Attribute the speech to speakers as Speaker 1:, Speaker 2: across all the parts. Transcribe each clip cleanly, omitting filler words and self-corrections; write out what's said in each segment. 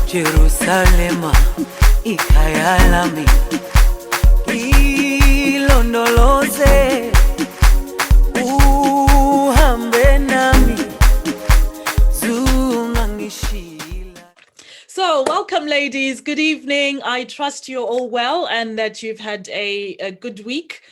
Speaker 1: Jerusalema ikhaya lami ilondoloze uhambe nami zungangishila.
Speaker 2: So welcome, ladies. Good evening. I trust you're all well and that you've had a good week.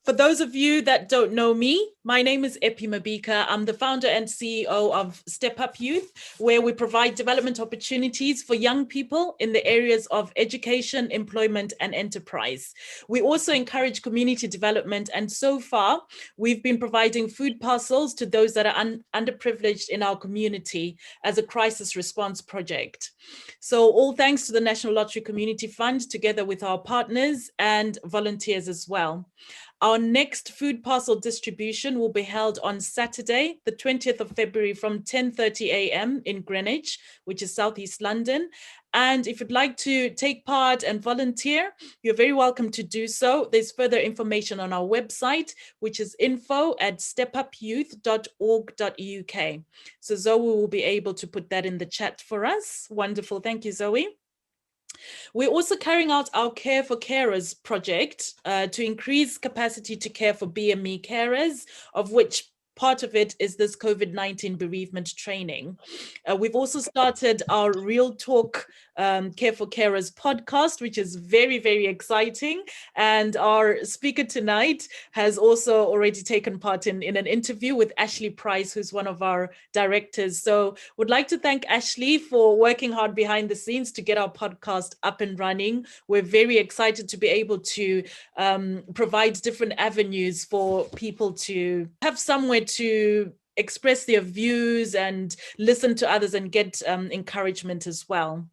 Speaker 2: For those of you that don't know me, my name is Epi Mabika. I'm the founder and CEO of Step Up Youth, where we provide development opportunities for young people in the areas of education, employment, and enterprise. We also encourage community development, and so far, we've been providing food parcels to those that are underprivileged in our community as a crisis response project. So all thanks to the National Lottery Community Fund, together with our partners and volunteers as well. Our next food parcel distribution will be held on Saturday, the 20th of February from 10:30 a.m. in Greenwich, which is Southeast London. And if you'd like to take part and volunteer, you're very welcome to do so. There's further information on our website, which is info@stepupyouth.org.uk. So Zoe will be able to put that in the chat for us. Wonderful. Thank you, Zoe. We're also carrying out our Care for Carers project to increase capacity to care for BME carers, of which part of it is this COVID-19 bereavement training. We've also started our Real Talk Care for Carers podcast, which is very, very exciting. And our speaker tonight has also already taken part in an interview with Ashley Price, who's one of our directors. So would like to thank Ashley for working hard behind the scenes to get our podcast up and running. We're very excited to be able to provide different avenues for people to have somewhere to express their views and listen to others and get encouragement as well.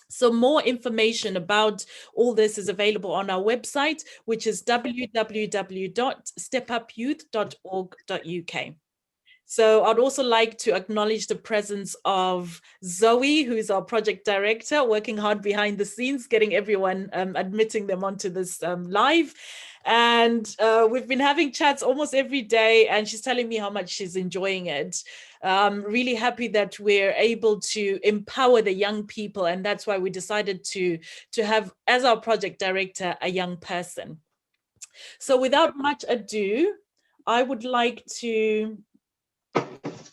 Speaker 2: So more information about all this is available on our website, which is www.stepupyouth.org.uk. So I'd also like to acknowledge the presence of Zoe, who is our project director, working hard behind the scenes, getting everyone, admitting them onto this live. And we've been having chats almost every day, and she's telling me how much she's enjoying it. I'm really happy that we're able to empower the young people, and that's why we decided to have, as our project director, a young person. So without much ado, I would like to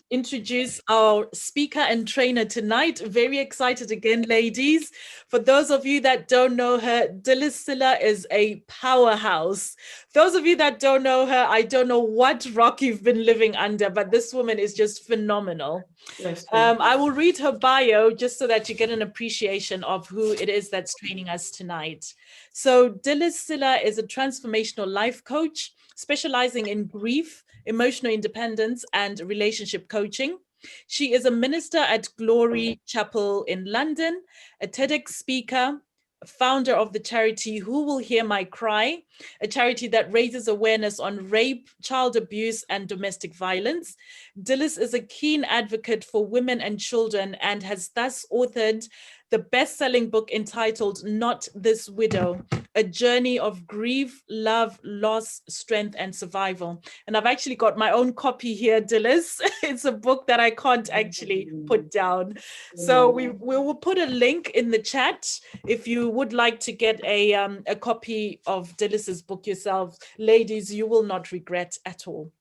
Speaker 2: introduce our speaker and trainer tonight. Very excited again, ladies. For those of you that don't know her, Dilys Sillah is a powerhouse. Those of you that don't know her, I don't know what rock you've been living under, but this woman is just phenomenal. Yes, I will read her bio just so that you get an appreciation of who it is that's training us tonight. So Dilys Sillah is a transformational life coach specializing in grief, emotional independence, and relationship coaching. She is a minister at Glory Chapel in London, a TEDx speaker, founder of the charity Who Will Hear My Cry, a charity that raises awareness on rape, child abuse, and domestic violence. Dilys is a keen advocate for women and children and has thus authored the best-selling book entitled Not This Widow, A Journey of Grief, Love, Loss, Strength, and Survival. And I've actually got my own copy here, Dilys. It's a book that I can't actually put down. So we will put a link in the chat if you would like to get a copy of Dilys's book yourself. Ladies, you will not regret at all.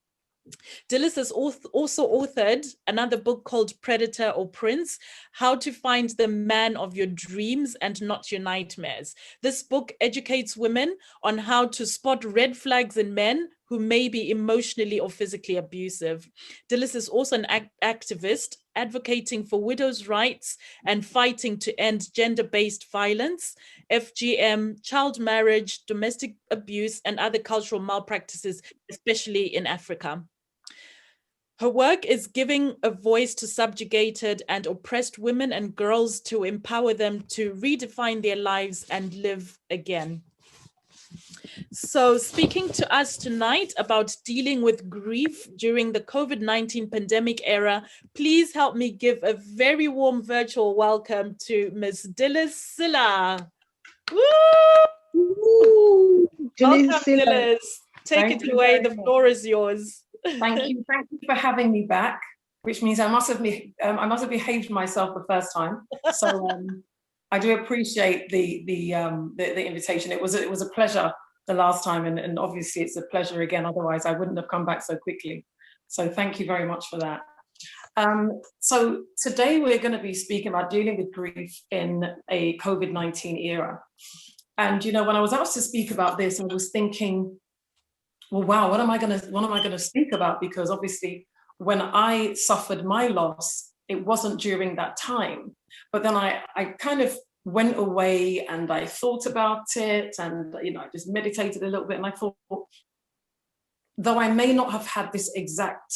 Speaker 2: Dilys has also authored another book called Predator or Prince, How to Find the Man of Your Dreams and Not Your Nightmares. This book educates women on how to spot red flags in men who may be emotionally or physically abusive. Dilys is also an activist advocating for widows' rights and fighting to end gender-based violence, FGM, child marriage, domestic abuse, and other cultural malpractices, especially in Africa. Her work is giving a voice to subjugated and oppressed women and girls to empower them to redefine their lives and live again. So speaking to us tonight about dealing with grief during the COVID-19 pandemic era, please help me give a very warm virtual welcome to Ms. Dilys Sillah. Woo! Welcome, Dilys. Take it away. The floor is yours.
Speaker 3: Thank you for having me back. which means I must have behaved myself the first time. So I do appreciate the invitation. It was a pleasure the last time, and obviously it's a pleasure again. Otherwise, I wouldn't have come back so quickly. So thank you very much for that. So today we're going to be speaking about dealing with grief in a COVID-19 era. And you know, when I was asked to speak about this, I was thinking, well, wow, what am I going to speak about? Because obviously, when I suffered my loss, it wasn't during that time. But then I kind of went away and I thought about it, and you know, I just meditated a little bit, and I thought, though I may not have had this exact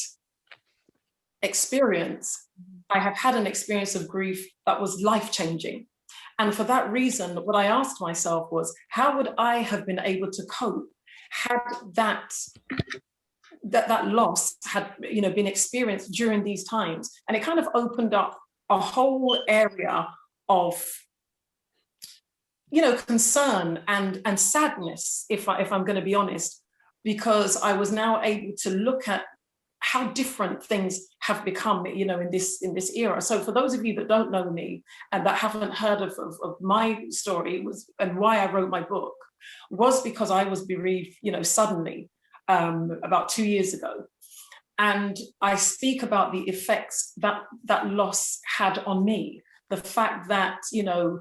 Speaker 3: experience, I have had an experience of grief that was life-changing. And for that reason, what I asked myself was, how would I have been able to cope had that loss had, you know, been experienced during these times? And it kind of opened up a whole area of, you know, concern and sadness, if I'm going to be honest, because I was now able to look at how different things have become, you know, in this era. So for those of you that don't know me and that haven't heard of my story, and why I wrote my book, was because I was bereaved, you know, suddenly about 2 years ago. And I speak about the effects that loss had on me. The fact that, you know,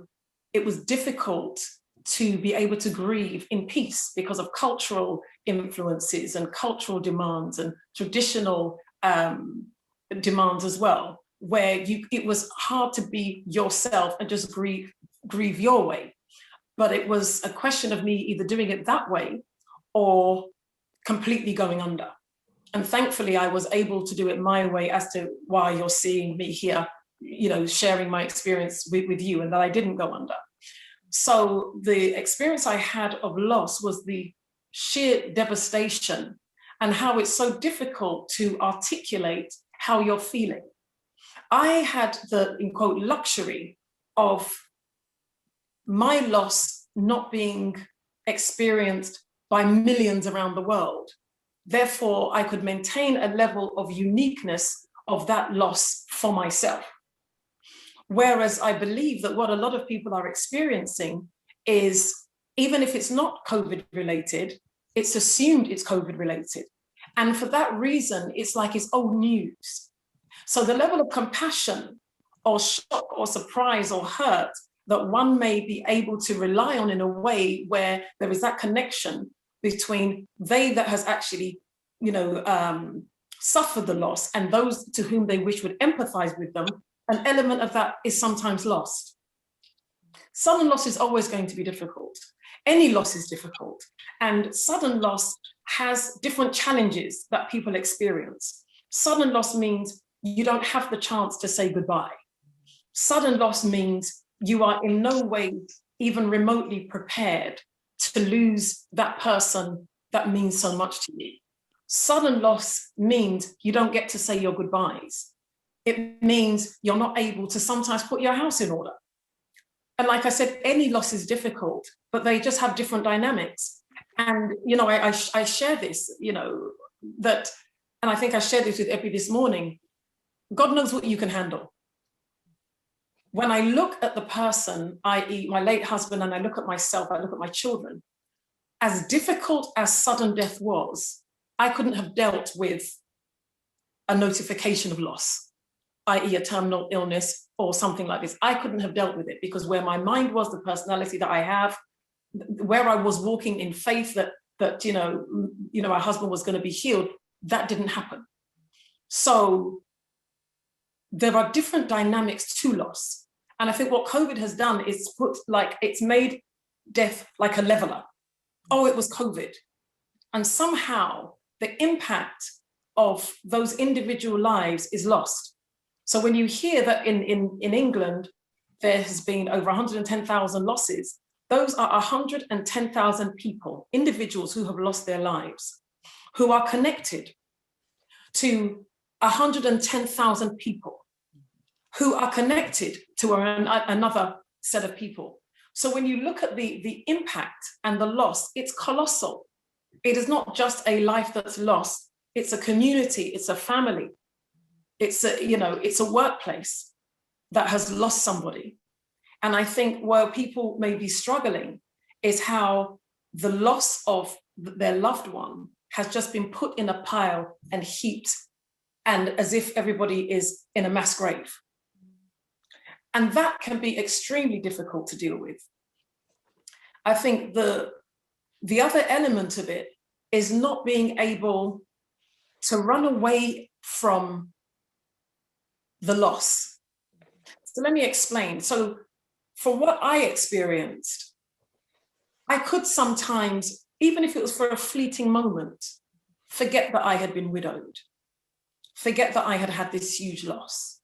Speaker 3: it was difficult to be able to grieve in peace because of cultural influences and cultural demands and traditional demands as well, where it was hard to be yourself and just grieve your way. But it was a question of me either doing it that way or completely going under. And thankfully, I was able to do it my way, as to why you're seeing me here, you know, sharing my experience with you, and that I didn't go under. So the experience I had of loss was the sheer devastation, and how it's so difficult to articulate how you're feeling. I had the, in quote, luxury of my loss not being experienced by millions around the world. Therefore, I could maintain a level of uniqueness of that loss for myself. Whereas I believe that what a lot of people are experiencing is, even if it's not COVID related, it's assumed it's COVID related. And for that reason, it's like it's old news. So the level of compassion or shock or surprise or hurt that one may be able to rely on in a way where there is that connection between they that has actually, you know, suffered the loss and those to whom they wish would empathize with them, an element of that is sometimes lost. Sudden loss is always going to be difficult. Any loss is difficult. And sudden loss has different challenges that people experience. Sudden loss means you don't have the chance to say goodbye. Sudden loss means you are in no way even remotely prepared to lose that person that means so much to you. Sudden loss means you don't get to say your goodbyes. It means you're not able to sometimes put your house in order. And like I said, any loss is difficult, but they just have different dynamics. And, you know, I share this, you know, that, and I think I shared this with Epi this morning, God knows what you can handle. When I look at the person, i.e. my late husband, and I look at myself, I look at my children, as difficult as sudden death was, I couldn't have dealt with a notification of loss, i.e. a terminal illness or something like this. I couldn't have dealt with it, because where my mind was, the personality that I have, where I was walking in faith that you know, my husband was going to be healed, that didn't happen. So there are different dynamics to loss. And I think what COVID has done is it's made death like a leveler. Oh, it was COVID. And somehow the impact of those individual lives is lost. So when you hear that in England, there has been over 110,000 losses, those are 110,000 people, individuals who have lost their lives, who are connected to 110,000 people who are connected to another set of people. So when you look at the impact and the loss, it's colossal. It is not just a life that's lost, it's a community, it's a family. it's a workplace that has lost somebody. And I think where people may be struggling is how the loss of their loved one has just been put in a pile and heaped, and as if everybody is in a mass grave. And that can be extremely difficult to deal with. I think the other element of it is not being able to run away from the loss. So let me explain. So for what I experienced, I could sometimes, even if it was for a fleeting moment, forget that I had been widowed, forget that I had had this huge loss.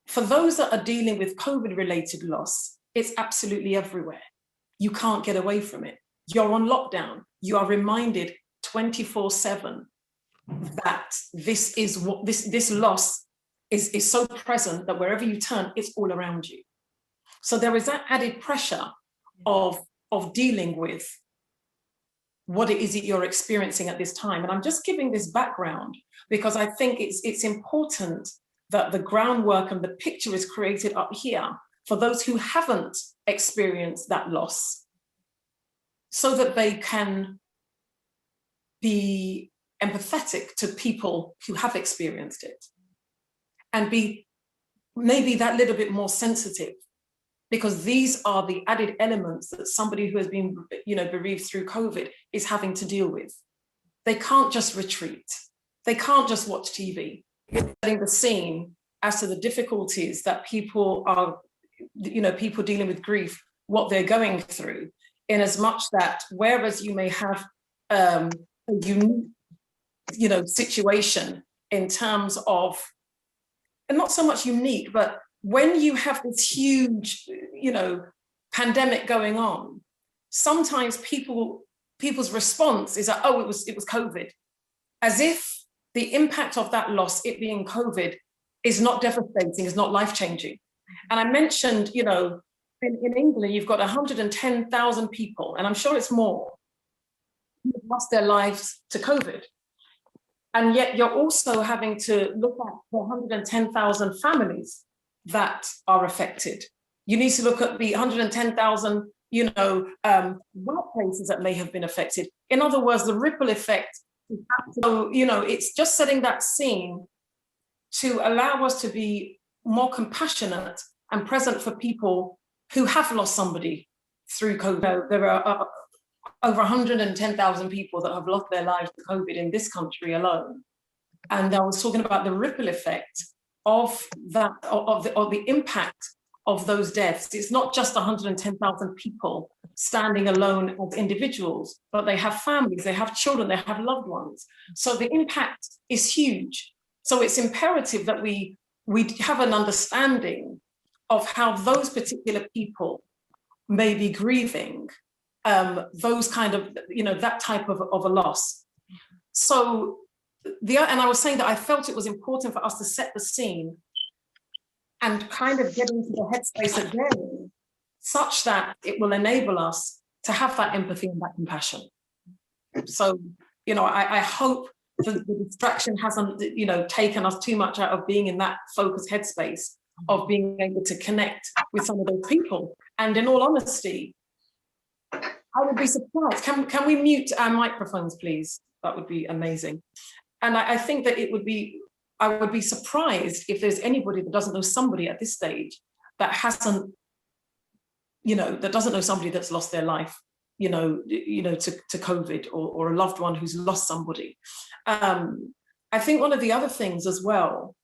Speaker 3: For those that are dealing with COVID-related loss, it's absolutely everywhere. You can't get away from it. You're on lockdown. You are reminded 24/7 that this loss is so present that wherever you turn, it's all around you. So there is that added pressure of dealing with what it is that you're experiencing at this time. And I'm just giving this background because I think it's important that the groundwork and the picture is created up here for those who haven't experienced that loss, so that they can be empathetic to people who have experienced it and be maybe that little bit more sensitive, because these are the added elements that somebody who has been, bereaved through COVID is having to deal with. They can't just retreat. They can't just watch TV. Setting the scene as to the difficulties that people are, people dealing with grief, what they're going through, in as much that whereas you may have a unique, situation in terms of, and not so much unique, but when you have this huge, pandemic going on, sometimes people's response is that, oh, it was COVID, as if the impact of that loss, it being COVID, is not devastating, is not life-changing. And I mentioned, in England, you've got 110,000 people, and I'm sure it's more, who have lost their lives to COVID. And yet you're also having to look at the 110,000 families that are affected. You need to look at the 110,000, workplaces that may have been affected. In other words, the ripple effect. So, it's just setting that scene to allow us to be more compassionate and present for people who have lost somebody through COVID. There are over 110,000 people that have lost their lives to COVID in this country alone. And I was talking about the ripple effect of that, of the impact of those deaths. It's not just 110,000 people standing alone as individuals, but they have families, they have children, they have loved ones. So the impact is huge. So it's imperative that we have an understanding of how those particular people may be grieving those kind of, that type of a loss. So and I was saying that I felt it was important for us to set the scene and kind of get into the headspace that they're in, such that it will enable us to have that empathy and that compassion. So, I hope the distraction hasn't, taken us too much out of being in that focused headspace of being able to connect with some of those people. And in all honesty, I would be surprised. Can we mute our microphones, please? That would be amazing. And I think that I would be surprised if there's anybody that doesn't know somebody at this stage that hasn't, that doesn't know somebody that's lost their life, to COVID, or a loved one who's lost somebody. I think one of the other things as well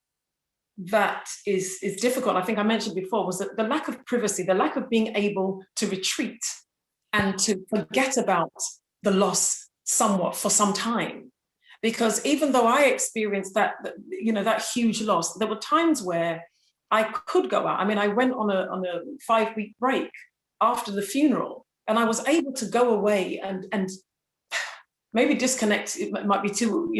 Speaker 3: that is difficult, I think I mentioned before, was that the lack of privacy, the lack of being able to retreat and to forget about the loss somewhat for some time. Because even though I experienced that huge loss, there were times where I could go out. I mean, I went on a 5-week break after the funeral, and I was able to go away and maybe disconnect. It might be too,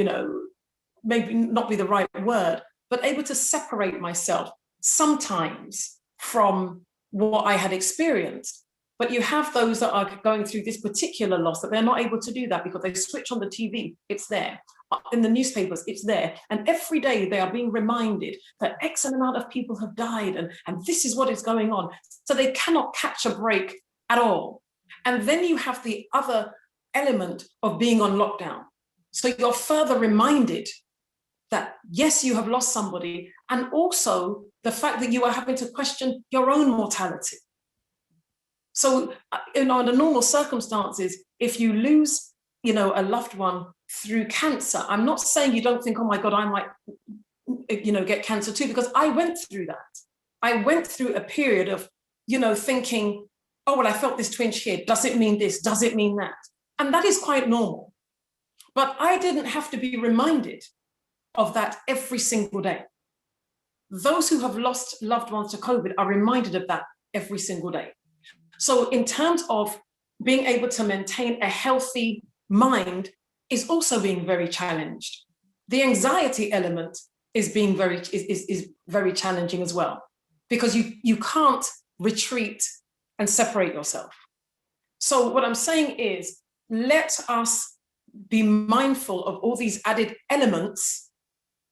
Speaker 3: maybe not be the right word, but able to separate myself sometimes from what I had experienced. But you have those that are going through this particular loss that they're not able to do that because they switch on the TV, it's there. in the newspapers, it's there. And every day they are being reminded that X amount of people have died and this is what is going on. So they cannot catch a break at all. And then you have the other element of being on lockdown. So you're further reminded that, yes, you have lost somebody, and also the fact that you are having to question your own mortality. So, under normal circumstances, if you lose, a loved one through cancer, I'm not saying you don't think, oh my God, I might, get cancer too, because I went through that. I went through a period of, thinking, oh, well, I felt this twinge here. Does it mean this? Does it mean that? And that is quite normal. But I didn't have to be reminded of that every single day. Those who have lost loved ones to COVID are reminded of that every single day. So in terms of being able to maintain a healthy mind is also being very challenged. The anxiety element is being very challenging as well, because you can't retreat and separate yourself. So what I'm saying is, let us be mindful of all these added elements,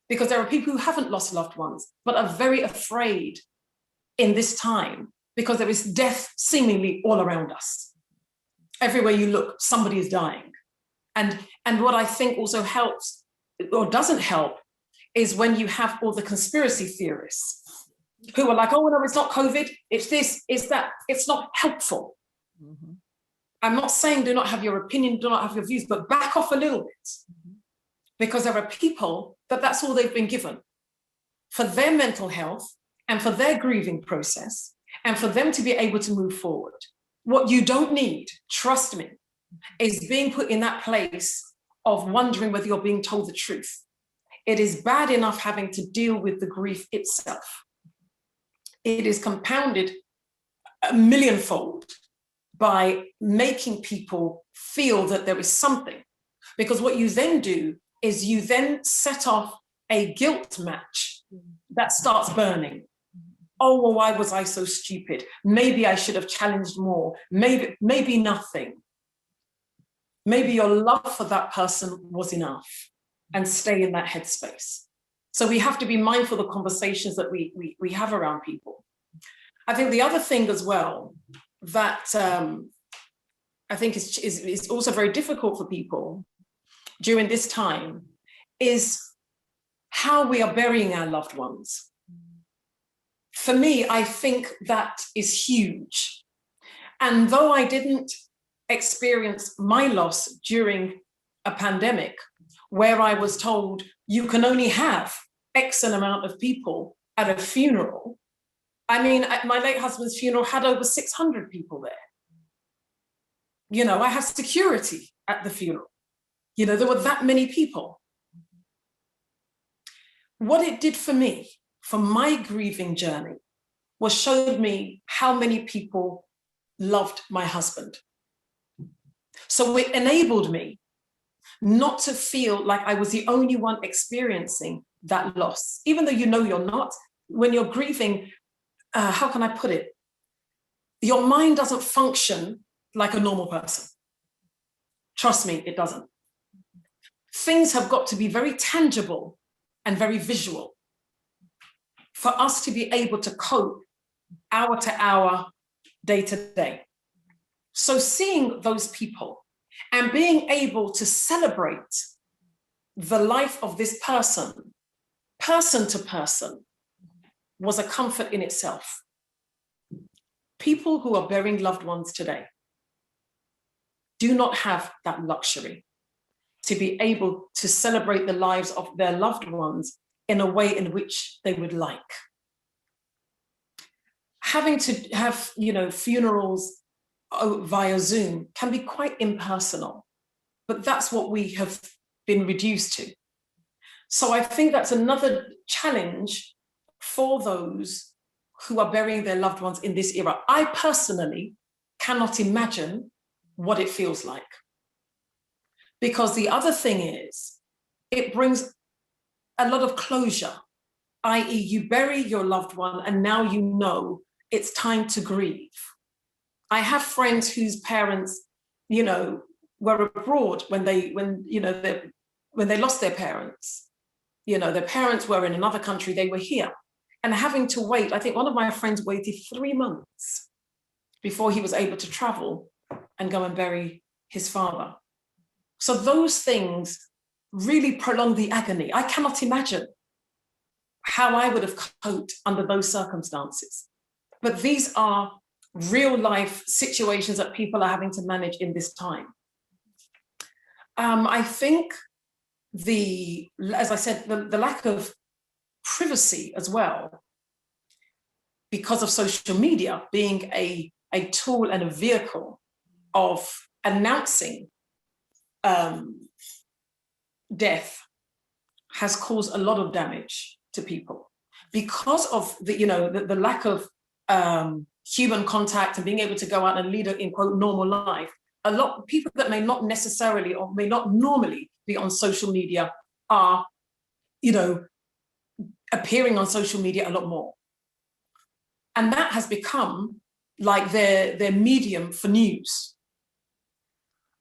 Speaker 3: because there are people who haven't lost loved ones, but are very afraid in this time, because there is death seemingly all around us. Everywhere you look, somebody is dying. And what I think also helps or doesn't help is when you have all the conspiracy theorists who are like, oh, no, it's not COVID, it's this, it's that. It's not helpful. Mm-hmm. I'm not saying do not have your opinion, do not have your views, but back off a little bit. Mm-hmm. Because there are people that's all they've been given for their mental health and for their grieving process and for them to be able to move forward. What you don't need, trust me, is being put in that place of wondering whether you're being told the truth. It is bad enough having to deal with the grief itself. It is compounded a millionfold by making people feel that there is something. Because what you then do is you then set off a guilt match that starts burning. Oh, well, why was I so stupid? Maybe I should have challenged more. Maybe nothing. Maybe your love for that person was enough, and stay in that headspace. So we have to be mindful of the conversations that we have around people. I think the other thing as well that I think is also very difficult for people during this time is how we are burying our loved ones. For me, I think that is huge. And though I didn't experience my loss during a pandemic, where I was told you can only have X amount of people at a funeral. I mean, at my late husband's funeral had over 600 people there. I had security at the funeral. There were that many people. What it did for me, for my grieving journey, was showed me how many people loved my husband. So it enabled me not to feel like I was the only one experiencing that loss. Even though you're not, when you're grieving, how can I put it? Your mind doesn't function like a normal person. Trust me, it doesn't. Things have got to be very tangible and very visual for us to be able to cope hour to hour, day to day. So seeing those people and being able to celebrate the life of this person to person, was a comfort in itself. People who are burying loved ones today do not have that luxury to be able to celebrate the lives of their loved ones in a way in which they would like. Having to have, funerals via Zoom can be quite impersonal, but that's what we have been reduced to. So I think that's another challenge for those who are burying their loved ones in this era. I personally cannot imagine what it feels like. Because the other thing is, it brings a lot of closure, i.e. you bury your loved one and now you know it's time to grieve. I have friends whose parents, were abroad when when they lost their parents, you know, their parents were in another country, they were here. And having to wait, I think one of my friends waited 3 months before he was able to travel and go and bury his father. So those things really prolong the agony. I cannot imagine how I would have coped under those circumstances. But these are real life situations that people are having to manage in this time. I think as I said, the lack of privacy as well, because of social media being a tool and a vehicle of announcing death, has caused a lot of damage to people because of the lack of human contact and being able to go out and lead a, in quote, normal life. A lot of people that may not necessarily or may not normally be on social media are, you know, appearing on social media a lot more. And that has become like their medium for news.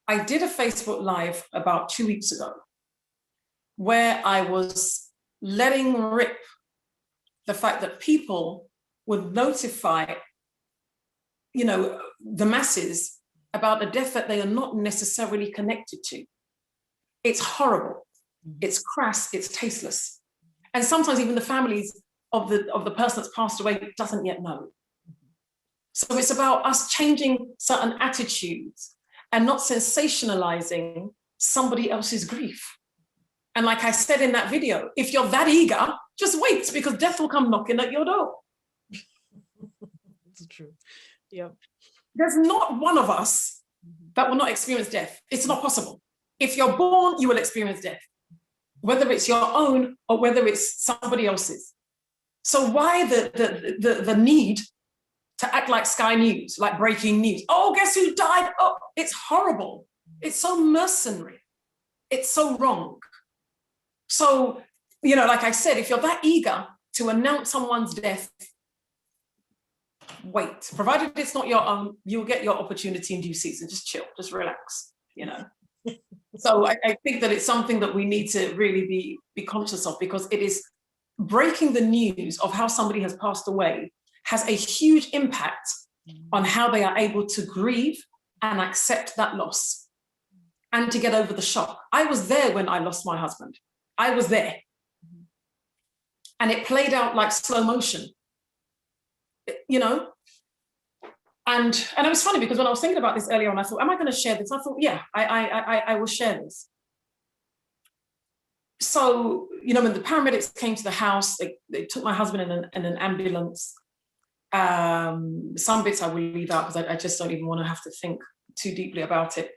Speaker 3: I did a Facebook Live about 2 weeks ago where I was letting rip the fact that people would notify, you know, the masses about a death that they are not necessarily connected to. It's horrible, it's crass, it's tasteless. And sometimes even the families of the person that's passed away doesn't yet know. So it's about us changing certain attitudes and not sensationalizing somebody else's grief. And like I said in that video, if you're that eager, just wait, because death will come knocking at your door.
Speaker 2: It's true. Yeah.
Speaker 3: There's not one of us that will not experience death. It's not possible. If you're born, you will experience death, whether it's your own or whether it's somebody else's. So why the need to act like Sky News, like breaking news? Oh, guess who died? Oh, it's horrible. It's so mercenary. It's so wrong. So, you know, like I said, if you're that eager to announce someone's death, wait. Provided it's not your own, you'll get your opportunity in due season. Just chill, just relax, you know. So I think that it's something that we need to really be conscious of, because it is breaking the news of how somebody has passed away has a huge impact on how they are able to grieve and accept that loss and to get over the shock. I was there when I lost my husband. I was there. And it played out like slow motion, you know? And it was funny because when I was thinking about this earlier on, I thought, am I going to share this? I thought, yeah, I will share this. So, you know, when the paramedics came to the house, they took my husband in an ambulance. Some bits I will leave out because I just don't even want to have to think too deeply about it.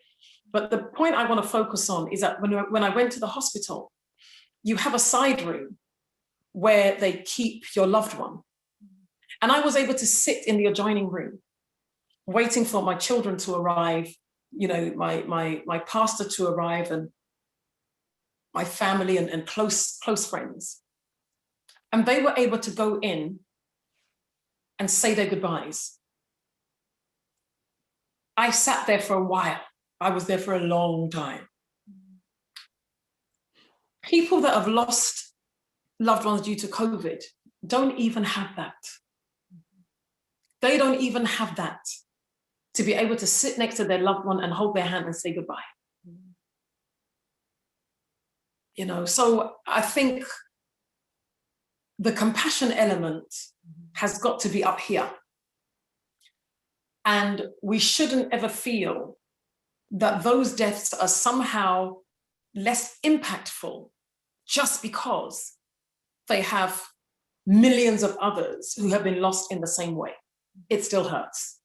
Speaker 3: But the point I want to focus on is that when I went to the hospital, you have a side room where they keep your loved one. And I was able to sit in the adjoining room, waiting for my children to arrive, you know, my pastor to arrive, and my family and close friends. And they were able to go in and say their goodbyes. I sat there for a while. I was there for a long time. People that have lost loved ones due to COVID don't even have that. They don't even have that, to be able to sit next to their loved one and hold their hand and say goodbye. You know, so I think the compassion element has got to be up here. And we shouldn't ever feel that those deaths are somehow less impactful just because they have millions of others who have been lost in the same way. It still hurts.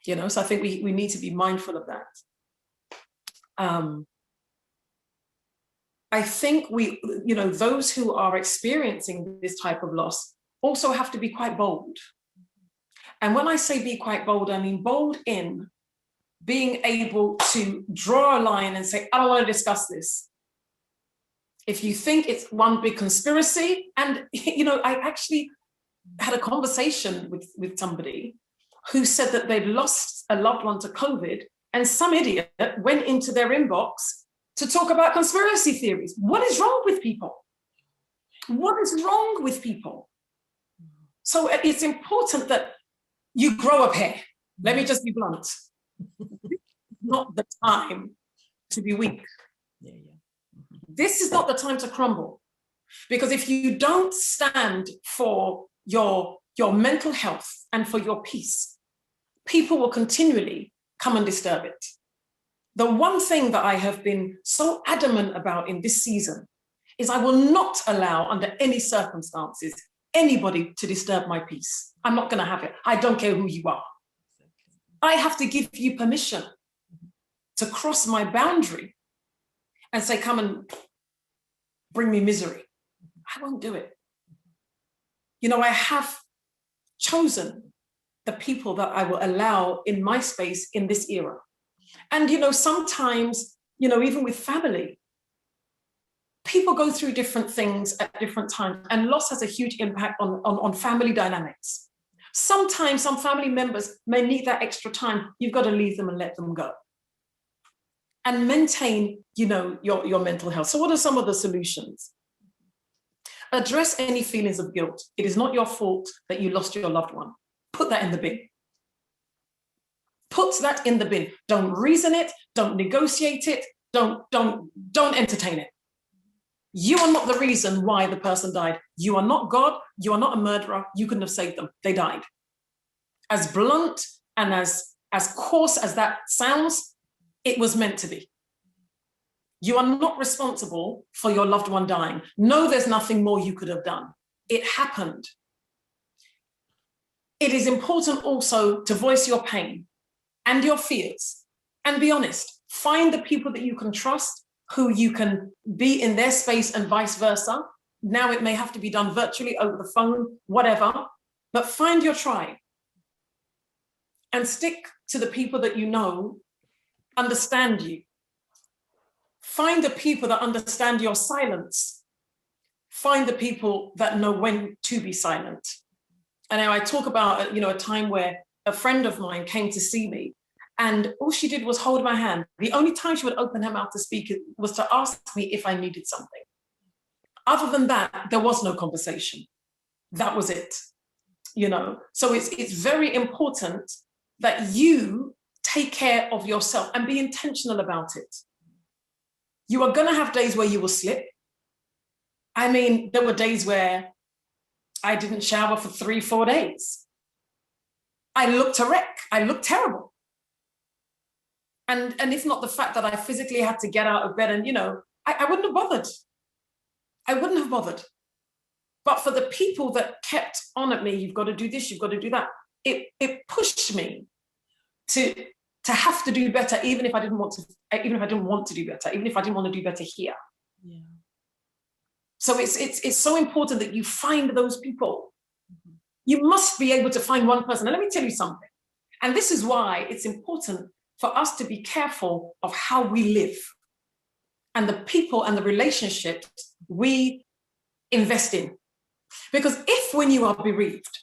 Speaker 3: You know, so I think we need to be mindful of that. I think you know, those who are experiencing this type of loss also have to be quite bold. And when I say be quite bold, I mean bold in being able to draw a line and say, I don't want to discuss this. If you think it's one big conspiracy, and, you know, I actually had a conversation with somebody who said that they'd lost a loved one to COVID, and some idiot went into their inbox to talk about conspiracy theories. What is wrong with people? What is wrong with people? So it's important that you grow a pair. Let me just be blunt. Not the time to be weak. This is not the time to crumble. Because if you don't stand for your mental health and for your peace, people will continually come and disturb it. The one thing that I have been so adamant about in this season is I will not allow, under any circumstances, anybody to disturb my peace. I'm not going to have it. I don't care who you are. I have to give you permission to cross my boundary and say, come and bring me misery. I won't do it. You know, I have chosen the people that I will allow in my space in this era. And, you know, sometimes, you know, even with family, people go through different things at different times, and loss has a huge impact on family dynamics. Sometimes some family members may need that extra time. You've got to leave them and let them go. And maintain, you know, your mental health. So what are some of the solutions? Address any feelings of guilt. It is not your fault that you lost your loved one. Put that in the bin. Put that in the bin. Don't reason it. Don't negotiate it. Don't entertain it. You are not the reason why the person died. You are not God. You are not a murderer. You couldn't have saved them. They died. As blunt and as coarse as that sounds, it was meant to be. You are not responsible for your loved one dying. No, there's nothing more you could have done. It happened. It is important also to voice your pain and your fears and be honest. Find the people that you can trust, who you can be in their space and vice versa. Now it may have to be done virtually, over the phone, whatever, but find your tribe and stick to the people that you know understand you. Find the people that understand your silence. Find the people that know when to be silent. And now I talk about, you know, a time where a friend of mine came to see me, and all she did was hold my hand. The only time she would open her mouth to speak was to ask me if I needed something. Other than that, there was no conversation. That was it, you know. So it's very important that you take care of yourself and be intentional about it. You are going to have days where you will slip. I mean, there were days where I didn't shower for 3-4 days. I looked a wreck. I looked terrible. And if not the fact that I physically had to get out of bed and, you know, I wouldn't have bothered. I wouldn't have bothered. But for the people that kept on at me, you've got to do this, you've got to do that, it pushed me to have to do better, even if I didn't want to do better, even if I didn't want to do better here.
Speaker 2: Yeah.
Speaker 3: So it's so important that you find those people. Mm-hmm. You must be able to find one person. And let me tell you something. And this is why it's important for us to be careful of how we live and the people and the relationships we invest in. Because if when you are bereaved,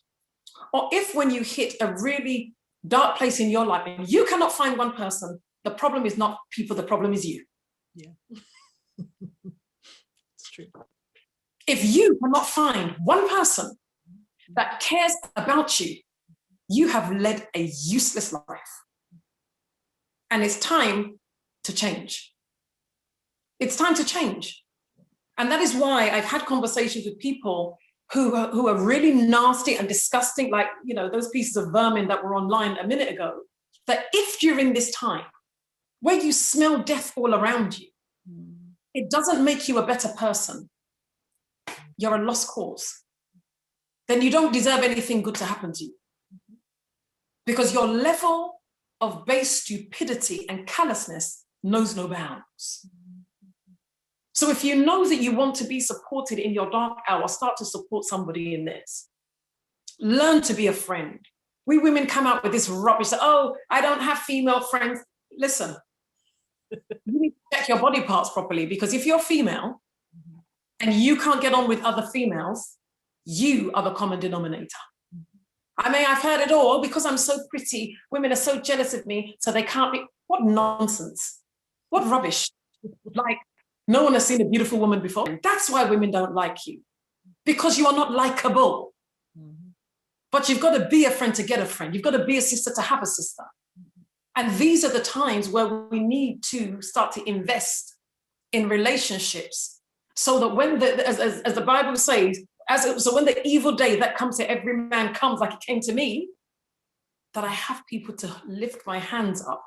Speaker 3: or if when you hit a really dark place in your life and you cannot find one person, the problem is not people, the problem is you.
Speaker 2: Yeah. It's true.
Speaker 3: If you cannot find one person that cares about you, you have led a useless life. And it's time to change. It's time to change. And that is why I've had conversations with people who are really nasty and disgusting, like, you know, those pieces of vermin that were online a minute ago, that if during this time, where you smell death all around you, it doesn't make you a better person, you're a lost cause, then you don't deserve anything good to happen to you. Because your level of base stupidity and callousness knows no bounds. So if you know that you want to be supported in your dark hour, start to support somebody in this. Learn to be a friend. We women come out with this rubbish, oh, I don't have female friends. Listen, you need to check your body parts properly, because if you're female and you can't get on with other females, you are the common denominator. I mean, I've heard it all, because I'm so pretty, women are so jealous of me, so they can't be. What nonsense. What rubbish. Like, no one has seen a beautiful woman before. And that's why women don't like you, because you are not likable. But you've got to be a friend to get a friend. You've got to be a sister to have a sister. And these are the times where we need to start to invest in relationships, so that when as the Bible says, so when the evil day that comes to every man comes like it came to me, that I have people to lift my hands up,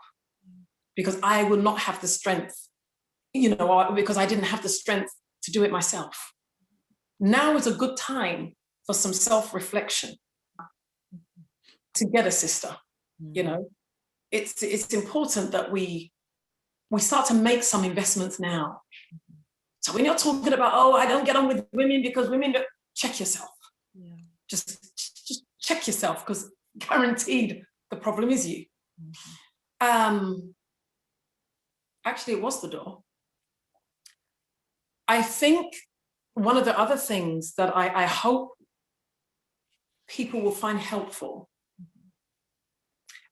Speaker 3: because I will not have the strength, because I didn't have the strength to do it myself. Now is a good time for some self-reflection, to get a sister. It's important that we start to make some investments now. So when you're talking about, oh, I don't get on with women because women don't, check yourself. Yeah. Just check yourself, because guaranteed the problem is you. Actually, it was the door. I think one of the other things that I hope people will find helpful,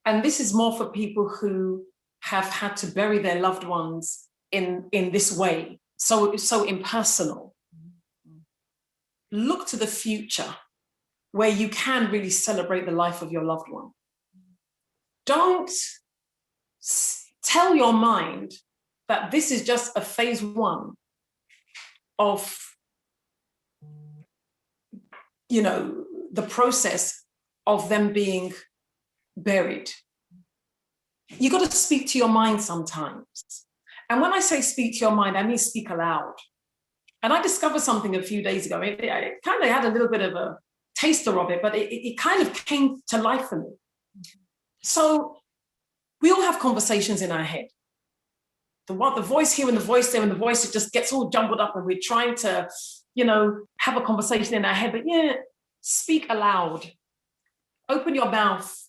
Speaker 3: and this is more for people who have had to bury their loved ones in this way, so impersonal. Look to the future, where you can really celebrate the life of your loved one. Don't tell your mind that this is just a phase one of, the process of them being buried. You got to speak to your mind sometimes. And when I say speak to your mind, I mean speak aloud. And I discovered something a few days ago. It kind of had a little bit of a taster of it, but it kind of came to life for me. So we all have conversations in our head. The voice here and the voice there and the voice, it just gets all jumbled up, and we're trying to, have a conversation in our head. But speak aloud. Open your mouth.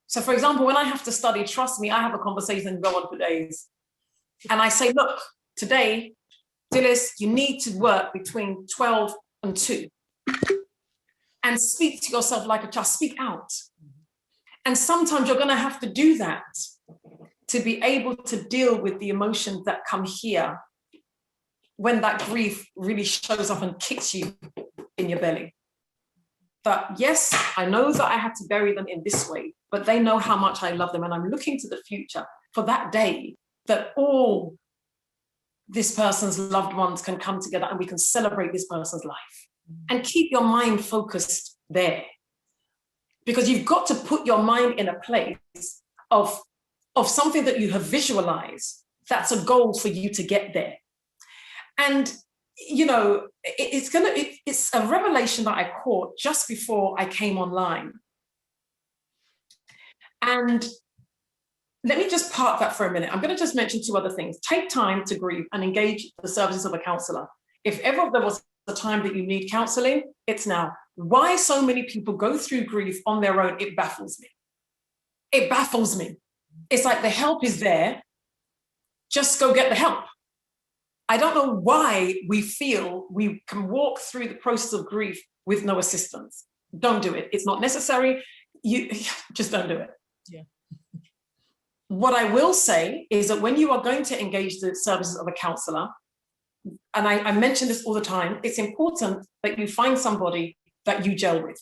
Speaker 3: So for example, when I have to study, trust me, I have a conversation and go on for days. And I say, look, today, Dilys, you need to work between 12 and 2. And speak to yourself like a child, speak out. And sometimes you're going to have to do that to be able to deal with the emotions that come here when that grief really shows up and kicks you in your belly. But yes, I know that I had to bury them in this way, but they know how much I love them. And I'm looking to the future for that day that all this person's loved ones can come together and we can celebrate this person's life. And keep your mind focused there. Because you've got to put your mind in a place of something that you have visualized that's a goal for you to get there. And it's a revelation that I caught just before I came online. And let me just park that for a minute. I'm going to just mention 2 other things. Take time to grieve and engage the services of a counselor. If ever there was a time that you need counseling, it's now. Why so many people go through grief on their own, it baffles me. It baffles me. It's like the help is there. Just go get the help. I don't know why we feel we can walk through the process of grief with no assistance. Don't do it. It's not necessary. You just don't do it. Yeah. What I will say is that when you are going to engage the services of a counselor, and I mention this all the time, it's important that you find somebody that you gel with.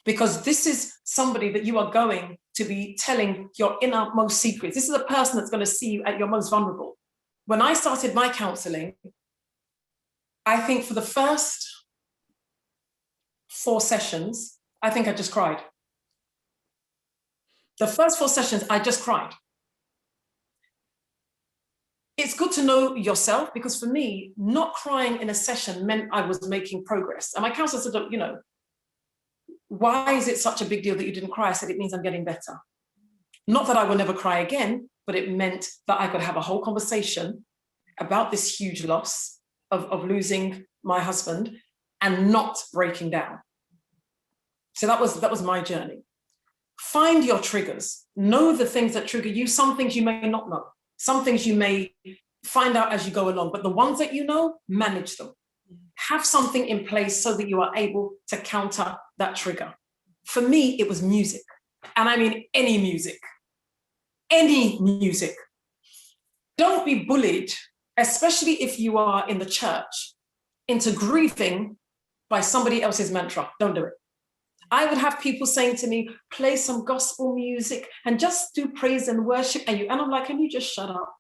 Speaker 3: Because this is somebody that you are going to be telling your innermost secrets. This is a person that's going to see you at your most vulnerable. When I started my counseling, I think for the first 4 sessions, I think I just cried. The first 4 sessions, I just cried. It's good to know yourself, because for me, not crying in a session meant I was making progress. And my counselor said, why is it such a big deal that you didn't cry? I said, it means I'm getting better. Not that I will never cry again, but it meant that I could have a whole conversation about this huge loss of losing my husband and not breaking down. So that was my journey. Find your triggers. Know the things that trigger you. Some things you may not know. Some things you may find out as you go along, but the ones that you know, manage them. Have something in place so that you are able to counter that trigger. For me, it was music. And I mean any music. Any music. Don't be bullied, especially if you are in the church, into grieving by somebody else's mantra. Don't do it. I would have people saying to me, play some gospel music and just do praise and worship. And I'm like, can you just shut up?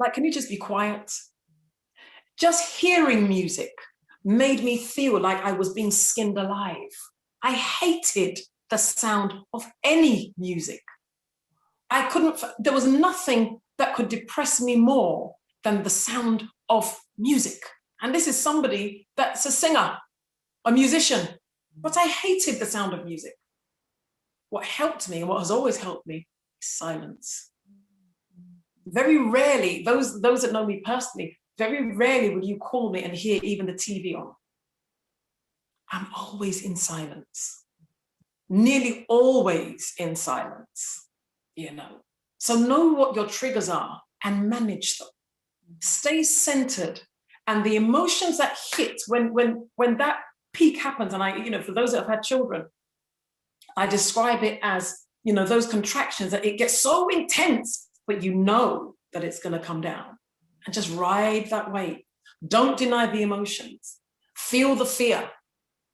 Speaker 3: Like, can you just be quiet? Just hearing music made me feel like I was being skinned alive. I hated the sound of any music. There was nothing that could depress me more than the sound of music. And this is somebody that's a singer, a musician, but I hated the sound of music. What helped me and what has always helped me is silence. Very rarely, those that know me personally, very rarely will you call me and hear even the TV on. I'm always in silence, nearly always in silence, you know. So know what your triggers are and manage them. Stay centered. And the emotions that hit when that peak happens, and for those that have had children, I describe it as, those contractions that it gets so intense, but you know that it's going to come down. And just ride that wave. Don't deny the emotions. Feel the fear.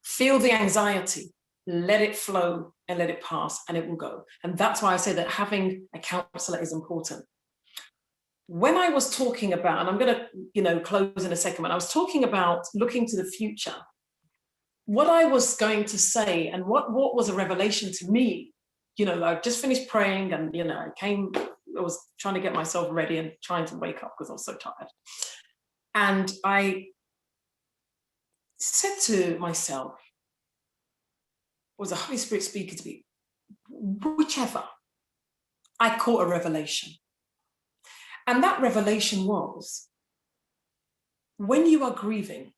Speaker 3: Feel the anxiety. Let it flow and let it pass, and it will go. And that's why I say that having a counselor is important. When I was talking about, and I'm going to, close in a second, when I was talking about looking to the future, what I was going to say and what was a revelation to me, I just finished praying and, I was trying to get myself ready and trying to wake up because I was so tired. And I said to myself, was the Holy Spirit speaking to me? Whichever. I caught a revelation. And that revelation was, when you are grieving,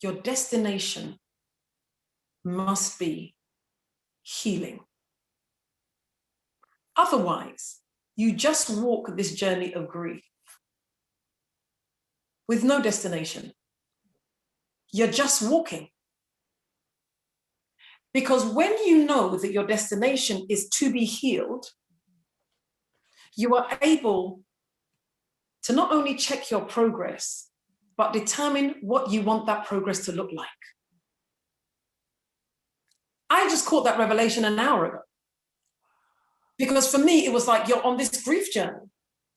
Speaker 3: your destination must be healing. Otherwise, you just walk this journey of grief with no destination. You're just walking. Because when you know that your destination is to be healed, you are able to not only check your progress, but determine what you want that progress to look like. I just caught that revelation an hour ago. Because for me, it was like you're on this grief journey.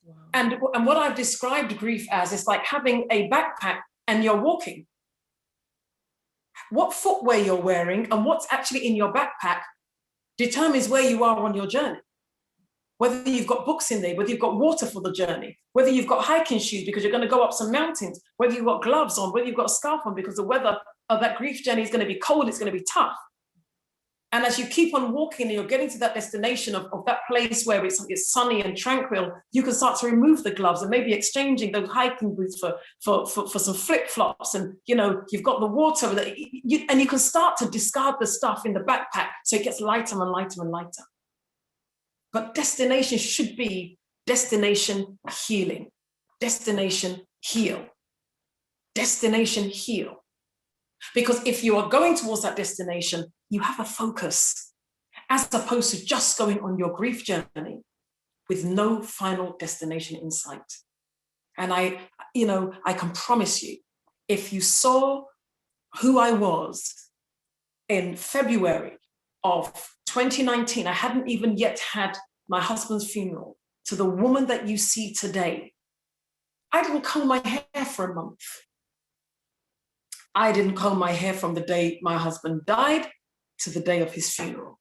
Speaker 3: Wow. And what I've described grief as is like having a backpack and you're walking. What footwear you're wearing and what's actually in your backpack determines where you are on your journey. Whether you've got books in there, whether you've got water for the journey, whether you've got hiking shoes because you're going to go up some mountains, whether you've got gloves on, whether you've got a scarf on because the weather of that grief journey is going to be cold, it's going to be tough. And as you keep on walking and you're getting to that destination of that place where it's sunny and tranquil, you can start to remove the gloves and maybe exchanging those hiking boots for some flip-flops. And, you've got the water and you can start to discard the stuff in the backpack so it gets lighter and lighter and lighter. But destination should be destination healing, destination heal, destination heal. Because if you are going towards that destination, you have a focus, as opposed to just going on your grief journey with no final destination in sight. And I can promise you, if you saw who I was in February of 2019, I hadn't even yet had my husband's funeral, to the woman that you see today. I didn't comb my hair for a month. I didn't comb my hair from the day my husband died to the day of his funeral.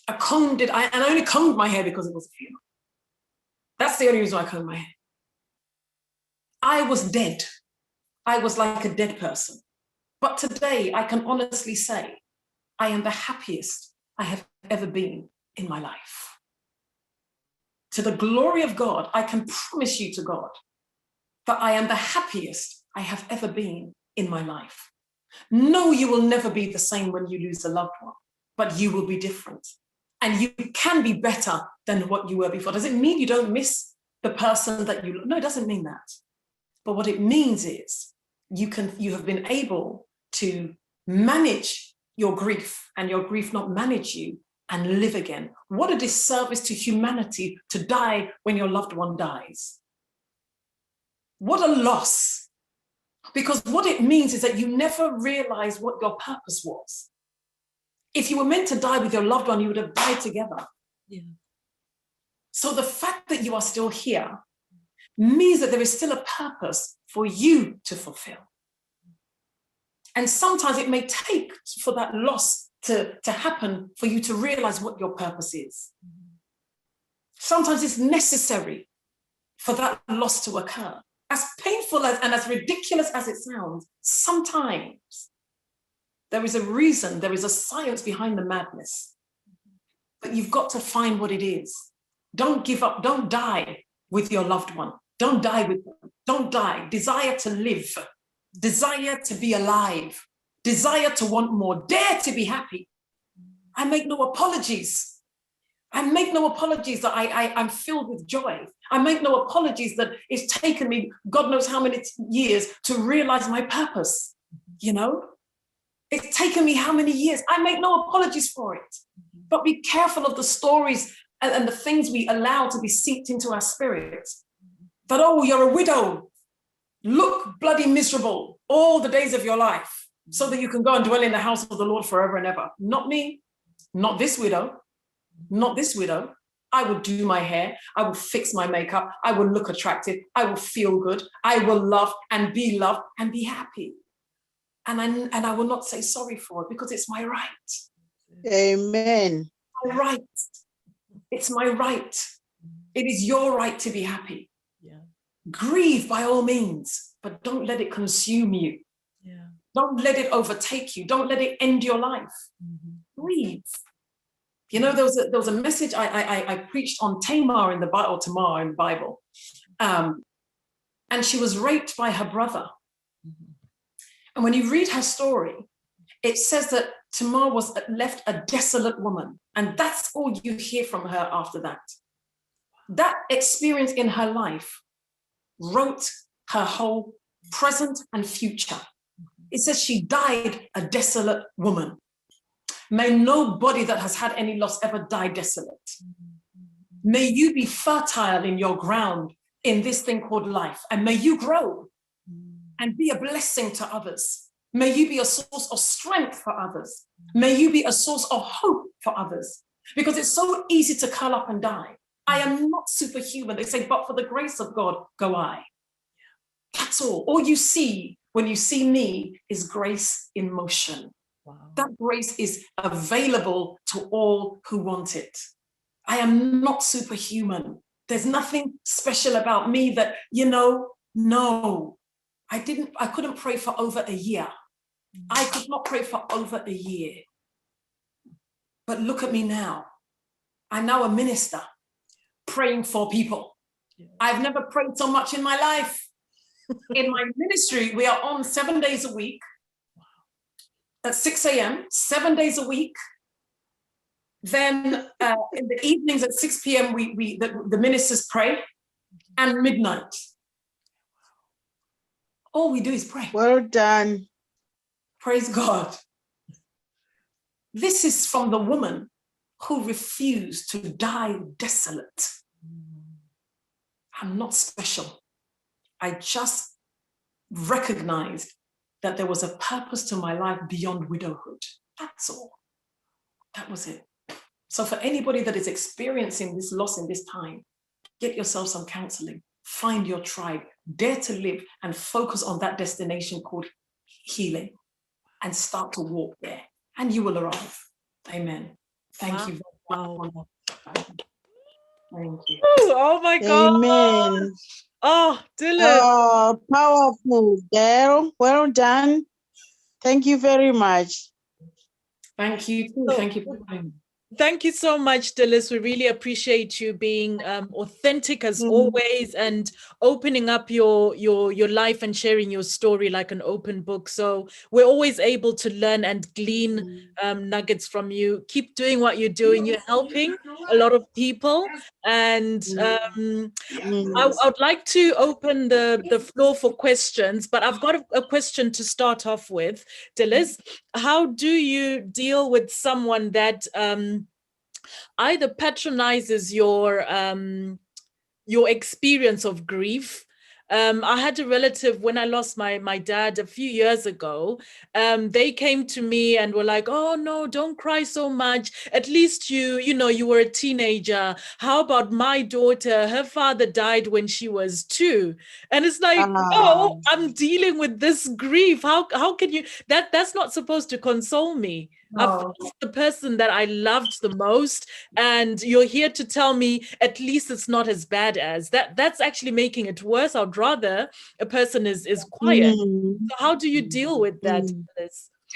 Speaker 3: I only combed my hair because it was a funeral. That's the only reason I combed my hair. I was dead. I was like a dead person. But today I can honestly say I am the happiest I have ever been in my life. To the glory of God, I can promise you to God that I am the happiest I have ever been in my life. No, you will never be the same when you lose a loved one, but you will be different. And you can be better than what you were before. Does it mean you don't miss the person that you... No, it doesn't mean that. But what it means is you have been able to manage your grief and your grief not manage you and live again. What a disservice to humanity to die when your loved one dies. What a loss. Because what it means is that you never realize what your purpose was. If you were meant to die with your loved one, you would have died together.
Speaker 2: Yeah.
Speaker 3: So the fact that you are still here means that there is still a purpose for you to fulfill. And sometimes it may take for that loss to happen for you to realize what your purpose is. Sometimes it's necessary for that loss to occur. As painful as and as ridiculous as it sounds, sometimes there is a reason, there is a science behind the madness. But you've got to find what it is. Don't give up, don't die with your loved one. Don't die with them. Don't die. Desire to live. Desire to be alive. Desire to want more. Dare to be happy. I make no apologies. I make no apologies that I'm filled with joy. I make no apologies that it's taken me God knows how many years to realize my purpose. You know, it's taken me how many years? I make no apologies for it. But be careful of the stories and the things we allow to be seeped into our spirits. That, oh, you're a widow. Look bloody miserable all the days of your life so that you can go and dwell in the house of the Lord forever and ever. Not me. Not this widow. Not this widow. I will do my hair. I will fix my makeup. I will look attractive. I will feel good. I will love and be loved and be happy. And I will not say sorry for it because it's my right.
Speaker 4: Amen.
Speaker 3: My right. It's my right. It is your right to be happy.
Speaker 2: Yeah.
Speaker 3: Grieve by all means, but don't let it consume you.
Speaker 2: Yeah.
Speaker 3: Don't let it overtake you. Don't let it end your life. Grieve. You know, there was a message I preached on Tamar in the Bible, or Tamar in the Bible. And she was raped by her brother. And when you read her story, it says that Tamar was left a desolate woman. And that's all you hear from her after that. That experience in her life wrote her whole present and future. It says she died a desolate woman. May nobody that has had any loss ever die desolate. May you be fertile in your ground in this thing called life. And may you grow and be a blessing to others. May you be a source of strength for others. May you be a source of hope for others. Because it's so easy to curl up and die. I am not superhuman. They say, but for the grace of God, go I. That's all. All you see when you see me is grace in motion. Wow. That grace is available to all who want it. I am not superhuman. There's nothing special about me that, no. I couldn't pray for over a year. I could not pray for over a year. But look at me now. I'm now a minister praying for people. I've never prayed so much in my life. In my ministry, we are on 7 days a week at 6 a.m., 7 days a week. Then in the evenings at 6 p.m., the ministers pray, and midnight. All we do is pray.
Speaker 4: Well done.
Speaker 3: Praise God. This is from the woman who refused to die desolate. I'm not special. I just recognized that there was a purpose to my life beyond widowhood. That's all. That was it. So for anybody that is experiencing this loss in this time, get yourself some counseling, find your tribe, dare to live and focus on that destination called healing and start to walk there and you will arrive. Amen. Thank you.
Speaker 2: Wow.
Speaker 3: Thank you.
Speaker 2: Oh my God.
Speaker 4: Amen.
Speaker 2: Oh, Dilys.
Speaker 4: Powerful, Daryl. Well done. Thank you very much.
Speaker 3: Thank you too. Thank you for coming.
Speaker 2: Thank you so much, Dilys. We really appreciate you being authentic as always and opening up your life and sharing your story like an open book. So we're always able to learn and glean nuggets from you. Keep doing what you're doing. You're helping a lot of people. And I would like to open the floor for questions, but I've got a question to start off with. Dilys, how do you deal with someone that either patronizes your experience of grief. I had a relative when I lost my dad a few years ago. They came to me and were like, "Oh no, don't cry so much. At least you were a teenager. How about my daughter? Her father died when she was 2." And it's like, "Oh, I'm dealing with this grief. How can you? That's not supposed to console me. I've lost the person that I loved the most, and you're here to tell me at least it's not as bad as that. That's actually making it worse. I'd rather a person is quiet." So how do you deal with that?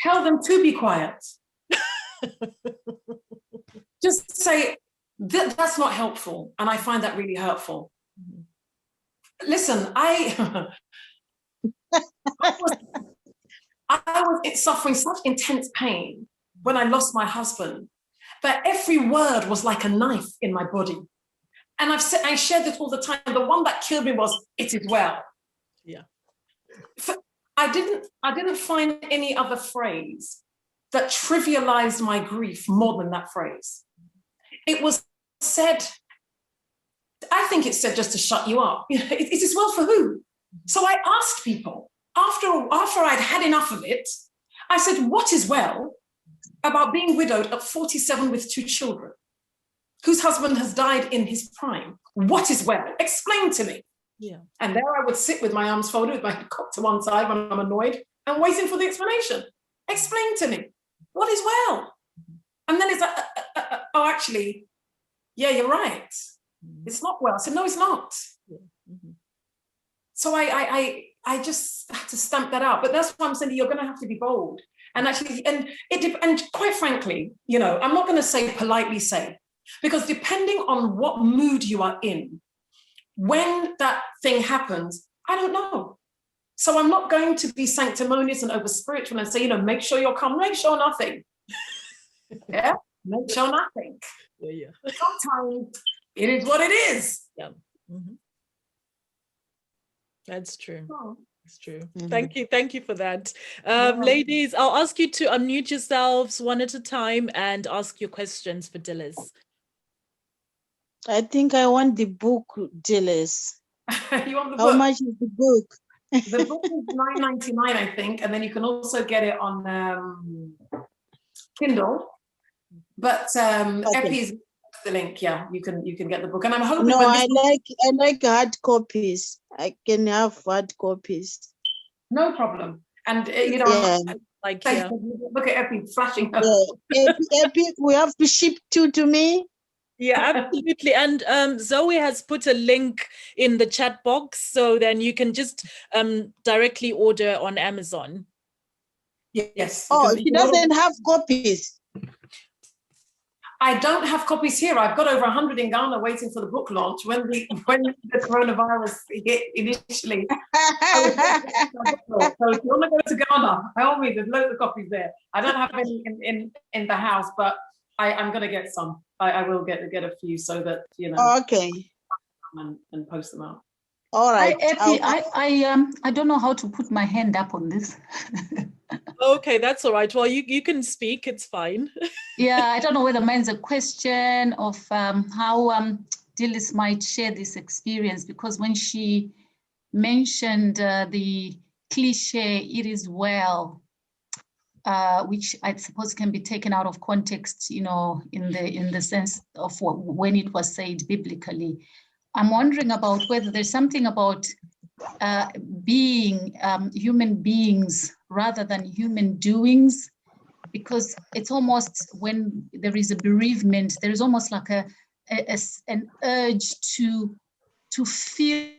Speaker 3: Tell them to be quiet. Just say that's not helpful, and I find that really hurtful. Listen, I was suffering such intense pain when I lost my husband that every word was like a knife in my body. And I shared this all the time. The one that killed me was, "It is well."
Speaker 2: Yeah.
Speaker 3: I didn't find any other phrase that trivialized my grief more than that phrase. It was said, I think it's said just to shut you up. It is well for who? So I asked people, after I'd had enough of it, I said, what is well about being widowed at 47 with 2 children, whose husband has died in his prime? What is well? Explain to me.
Speaker 2: Yeah.
Speaker 3: And there I would sit with my arms folded, with my head cocked to one side when I'm annoyed and waiting for the explanation. Explain to me, what is well? And then it's like, oh, actually, yeah, you're right. It's not well. I said, no, it's not.
Speaker 2: Mm-hmm.
Speaker 3: So I just had to stamp that out. But that's why I'm saying you're going to have to be bold. And actually, and quite frankly, I'm not going to say politely say, because depending on what mood you are in, when that thing happens, I don't know. So I'm not going to be sanctimonious and over spiritual and say, make sure you're calm, make sure nothing. Yeah, make sure nothing.
Speaker 2: Yeah.
Speaker 3: Sometimes it is what it is.
Speaker 2: Yeah. Mm-hmm. That's true.
Speaker 3: Oh.
Speaker 2: It's true. Mm-hmm. Thank you for that. Ladies, I'll ask you to unmute yourselves one at a time and ask your questions for Dilys.
Speaker 4: I think I want the book, Dilys.
Speaker 3: You want the book?
Speaker 4: How much is the book?
Speaker 3: The book is $9.99, I think, and then you can also get it on Kindle. But Epi's the link. Yeah, you can get the book, and I'm hoping.
Speaker 4: No, I like hard copies. I can have hard copies.
Speaker 3: No problem. And look at Epi flashing.
Speaker 4: Yeah. Epi, we have to ship 2 to me.
Speaker 2: Yeah, absolutely. And Zoe has put a link in the chat box, so then you can just directly order on Amazon.
Speaker 3: Yes.
Speaker 4: Oh, she doesn't have copies.
Speaker 3: I don't have copies here. I've got over 100 in Ghana waiting for the book launch. When the coronavirus hit initially. So if you want to go to Ghana, by all means, there's loads of copies there. I don't have any in the house, but I'm going to get some. I will get a few so that,
Speaker 4: Okay.
Speaker 3: And post them out.
Speaker 4: All right.
Speaker 5: I don't know how to put my hand up on this.
Speaker 2: Okay, that's all right. Well, you can speak. It's fine.
Speaker 5: Yeah, I don't know whether mine's a question of how Dilys might share this experience, because when she mentioned the cliche, "it is well," which I suppose can be taken out of context, in the sense of when it was said biblically. I'm wondering about whether there's something about being human beings rather than human doings, because it's almost when there is a bereavement, there is almost like an urge to feel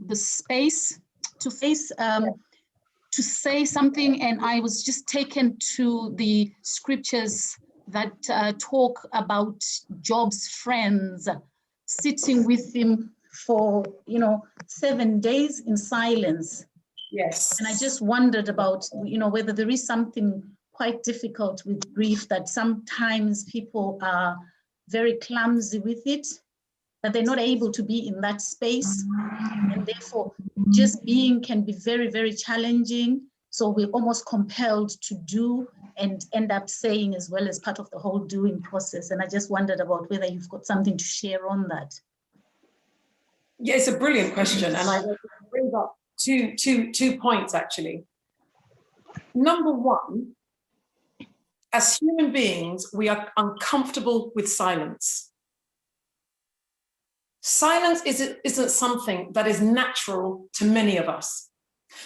Speaker 5: the space, to face, to say something. And I was just taken to the scriptures that talk about Job's friends sitting with him for 7 days in silence.
Speaker 3: Yes.
Speaker 5: And I just wondered about whether there is something quite difficult with grief, that sometimes people are very clumsy with it, that they're not able to be in that space, and therefore just being can be very, very challenging. So we're almost compelled to do and end up saying as well as part of the whole doing process. And I just wondered about whether you've got something to share on that.
Speaker 3: Yeah, it's a brilliant question. And I bring up two points, actually. Number one, as human beings, we are uncomfortable with silence. Silence isn't something that is natural to many of us.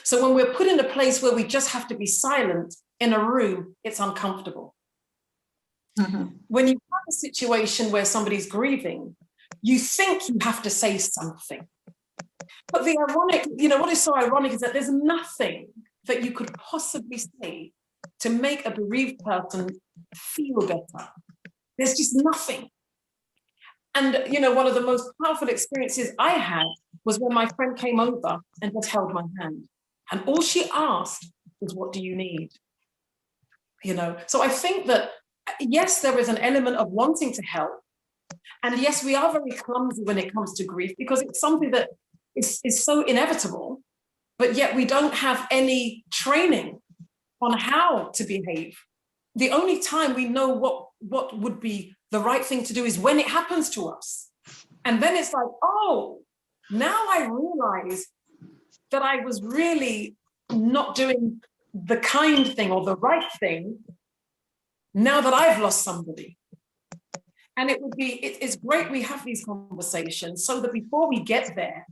Speaker 3: So when we're put in a place where we just have to be silent in a room, it's uncomfortable. Mm-hmm. When you have a situation where somebody's grieving, you think you have to say something. But the ironic, what is so ironic is that there's nothing that you could possibly say to make a bereaved person feel better. There's just nothing. And, one of the most powerful experiences I had was when my friend came over and just held my hand. And all she asked was, what do you need? So I think that, yes, there is an element of wanting to help. And yes, we are very clumsy when it comes to grief because it's something that is so inevitable, but yet we don't have any training on how to behave. The only time we know what would be the right thing to do is when it happens to us. And then it's like, oh, now I realize that I was really not doing the kind thing or the right thing now that I've lost somebody. And it's great we have these conversations so that before we get there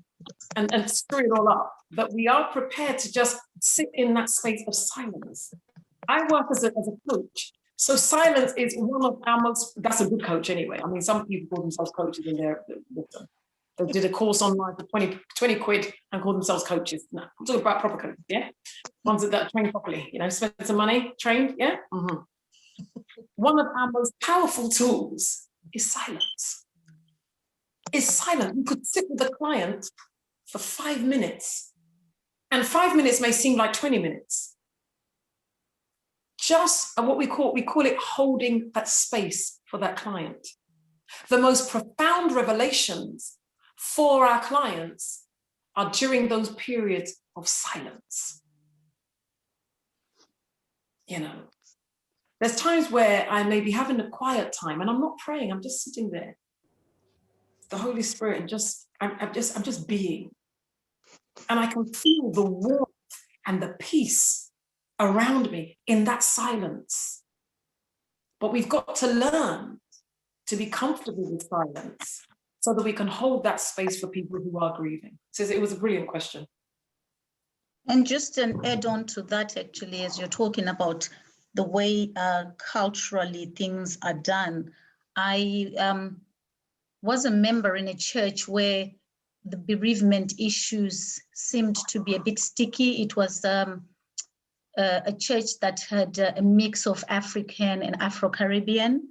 Speaker 3: and screw it all up, that we are prepared to just sit in that space of silence. I work as a coach. So silence is one of our that's a good coach anyway. I mean, some people call themselves coaches in their wisdom. They did a course online for 20 quid and call themselves coaches. No, I'm talking about proper coaches, yeah? Ones that are trained properly, spend some money, trained, yeah? Mm-hmm. One of our most powerful tools is silence. Is silence. You could sit with a client for 5 minutes, and 5 minutes may seem like 20 minutes. Just what we call it holding that space for that client. The most profound revelations for our clients are during those periods of silence. There's times where I may be having a quiet time and I'm not praying, I'm just sitting there. The Holy Spirit, and I'm just being. And I can feel the warmth and the peace around me in that silence. But we've got to learn to be comfortable with silence so that we can hold that space for people who are grieving. So it was a brilliant question.
Speaker 5: And just an add-on to that, actually, as you're talking about the way culturally things are done, I was a member in a church where the bereavement issues seemed to be a bit sticky. It was a church that had a mix of African and Afro-Caribbean,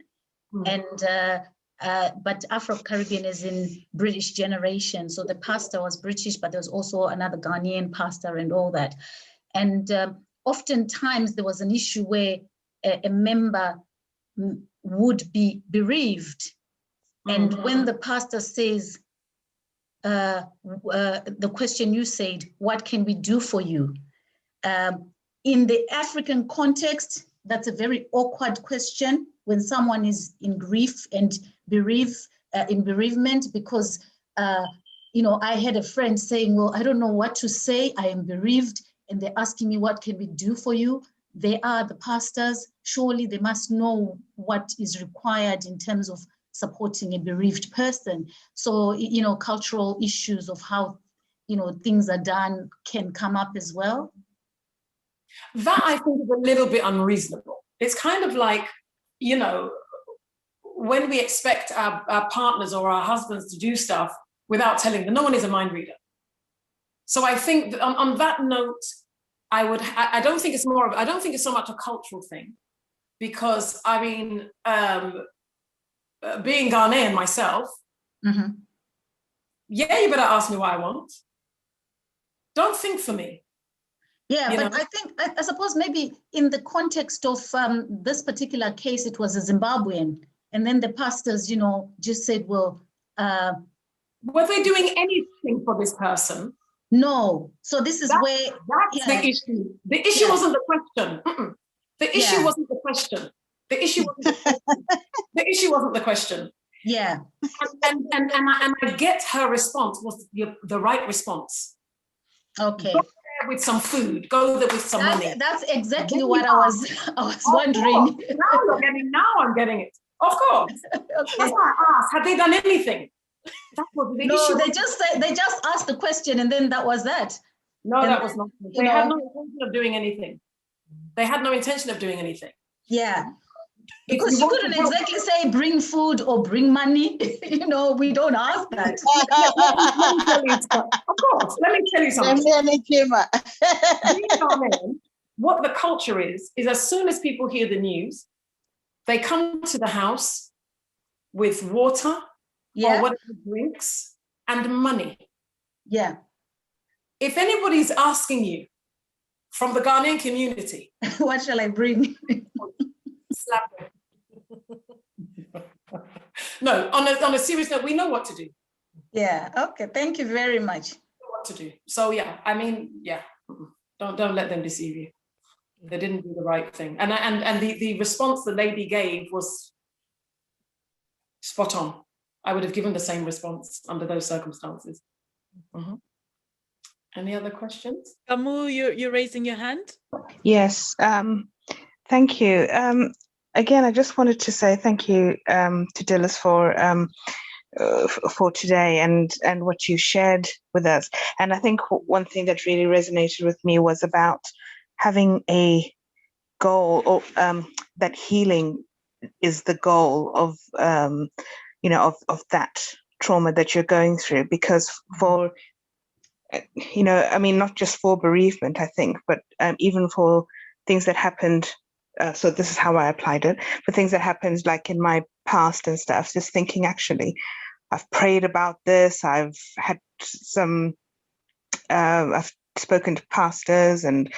Speaker 5: but Afro-Caribbean is in British generation. So the pastor was British, but there was also another Ghanaian pastor and all that. And oftentimes there was an issue where a member would be bereaved. And when the pastor says, the question you said, what can we do for you? In the African context, that's a very awkward question when someone is in grief and in bereavement, because, I had a friend saying, well, I don't know what to say. I am bereaved. And they're asking me, what can we do for you? They are the pastors. Surely they must know what is required in terms of supporting a bereaved person. So, cultural issues of how, things are done can come up as well.
Speaker 3: That I think is a little bit unreasonable. It's kind of like, when we expect our partners or our husbands to do stuff without telling them. No one is a mind reader. So I think that on that note, I don't think it's so much a cultural thing, because being Ghanaian myself, yeah, you better ask me what I want. Don't think for me.
Speaker 5: Yeah, but I suppose maybe in the context of this particular case, it was a Zimbabwean. And then the pastors, just said, well...
Speaker 3: were they doing anything for this person?
Speaker 5: No. So this is where...
Speaker 3: That's the issue. The issue wasn't the question. The issue wasn't the question. The issue wasn't the question.
Speaker 5: Yeah.
Speaker 3: And I get her response was the right response.
Speaker 5: Okay.
Speaker 3: Go there with some food. Go there with some money.
Speaker 5: That's exactly what I was wondering.
Speaker 3: Now I'm getting it. Of course.
Speaker 5: Okay.
Speaker 3: That's why I asked, have they done anything? That was the issue.
Speaker 5: They just asked the question and then that was that.
Speaker 3: No,
Speaker 5: and
Speaker 3: that was not. They had no intention of doing anything. They had no intention of doing anything.
Speaker 5: Yeah. Because you couldn't exactly say bring food or bring money. We don't ask that.
Speaker 3: Of course, let me tell you something. What the culture is as soon as people hear the news, they come to the house with water or whatever drinks and money.
Speaker 5: Yeah.
Speaker 3: If anybody's asking you from the Ghanaian community,
Speaker 5: what shall I bring?
Speaker 3: Slap it. No, on a serious note, we know what to do.
Speaker 5: Yeah. Okay. Thank you very much.
Speaker 3: What to do. So yeah, I mean, yeah. Don't let them deceive you. They didn't do the right thing. And the response the lady gave was spot on. I would have given the same response under those circumstances. Mm-hmm. Any other questions?
Speaker 2: Kamu, you're raising your hand.
Speaker 6: Yes. Thank you. Again, I just wanted to say thank you to Dilys for today and what you shared with us. And I think one thing that really resonated with me was about having a goal, or that healing is the goal of of that trauma that you're going through. Because for not just for bereavement, I think, but even for things that happened. So this is how I applied it. For things that happened like in my past and stuff, just thinking, actually, I've prayed about this. I've had some, I've spoken to pastors and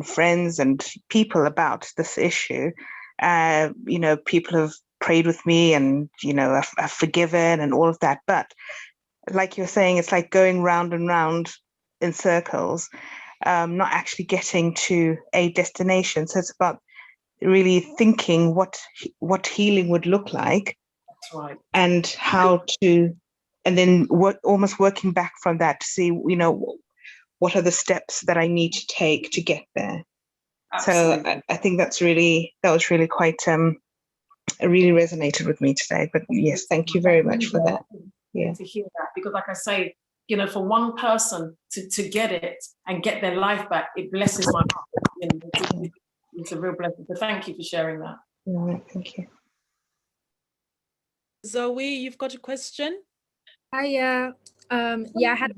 Speaker 6: friends and people about this issue. People have prayed with me and, I've forgiven and all of that. But like you're saying, it's like going round and round in circles, not actually getting to a destination. So it's about really thinking what healing would look like.
Speaker 3: That's right. And
Speaker 6: how to, and then almost working back from that to see, what are the steps that I need to take to get there. Absolutely. So I think that was really quite, really resonated with me today. But yes, thank you very much for that. Yeah.
Speaker 3: To hear that, because like I say, for one person to get it and get their life back, it blesses my heart. It's a real blessing. So thank you for sharing that.
Speaker 6: All right, thank you.
Speaker 2: Zoe, you've got a question?
Speaker 7: Yeah, I had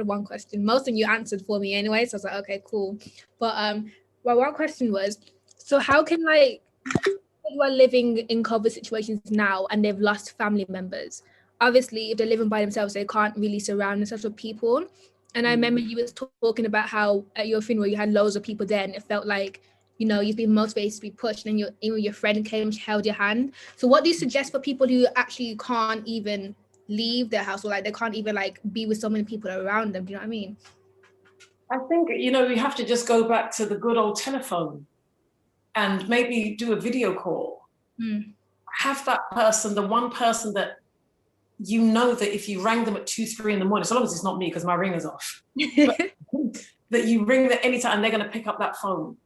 Speaker 7: one question. Most of you answered for me anyway, so I was like, okay, cool. But my one question was, so how can people who are living in COVID situations now and they've lost family members, obviously if they're living by themselves, they can't really surround themselves with people. And I remember you was talking about how at your funeral you had loads of people there and it felt like, you've been motivated to be pushed, and even your friend came, she held your hand. So what do you suggest for people who actually can't even leave their house, or they can't even be with so many people around them? Do you know what I mean?
Speaker 3: I think, we have to just go back to the good old telephone and maybe do a video call. Have that person, the one person that that if you rang them at 2-3 in the morning, so long as it's not me because my ringer's off, that you ring them anytime and they're going to pick up that phone.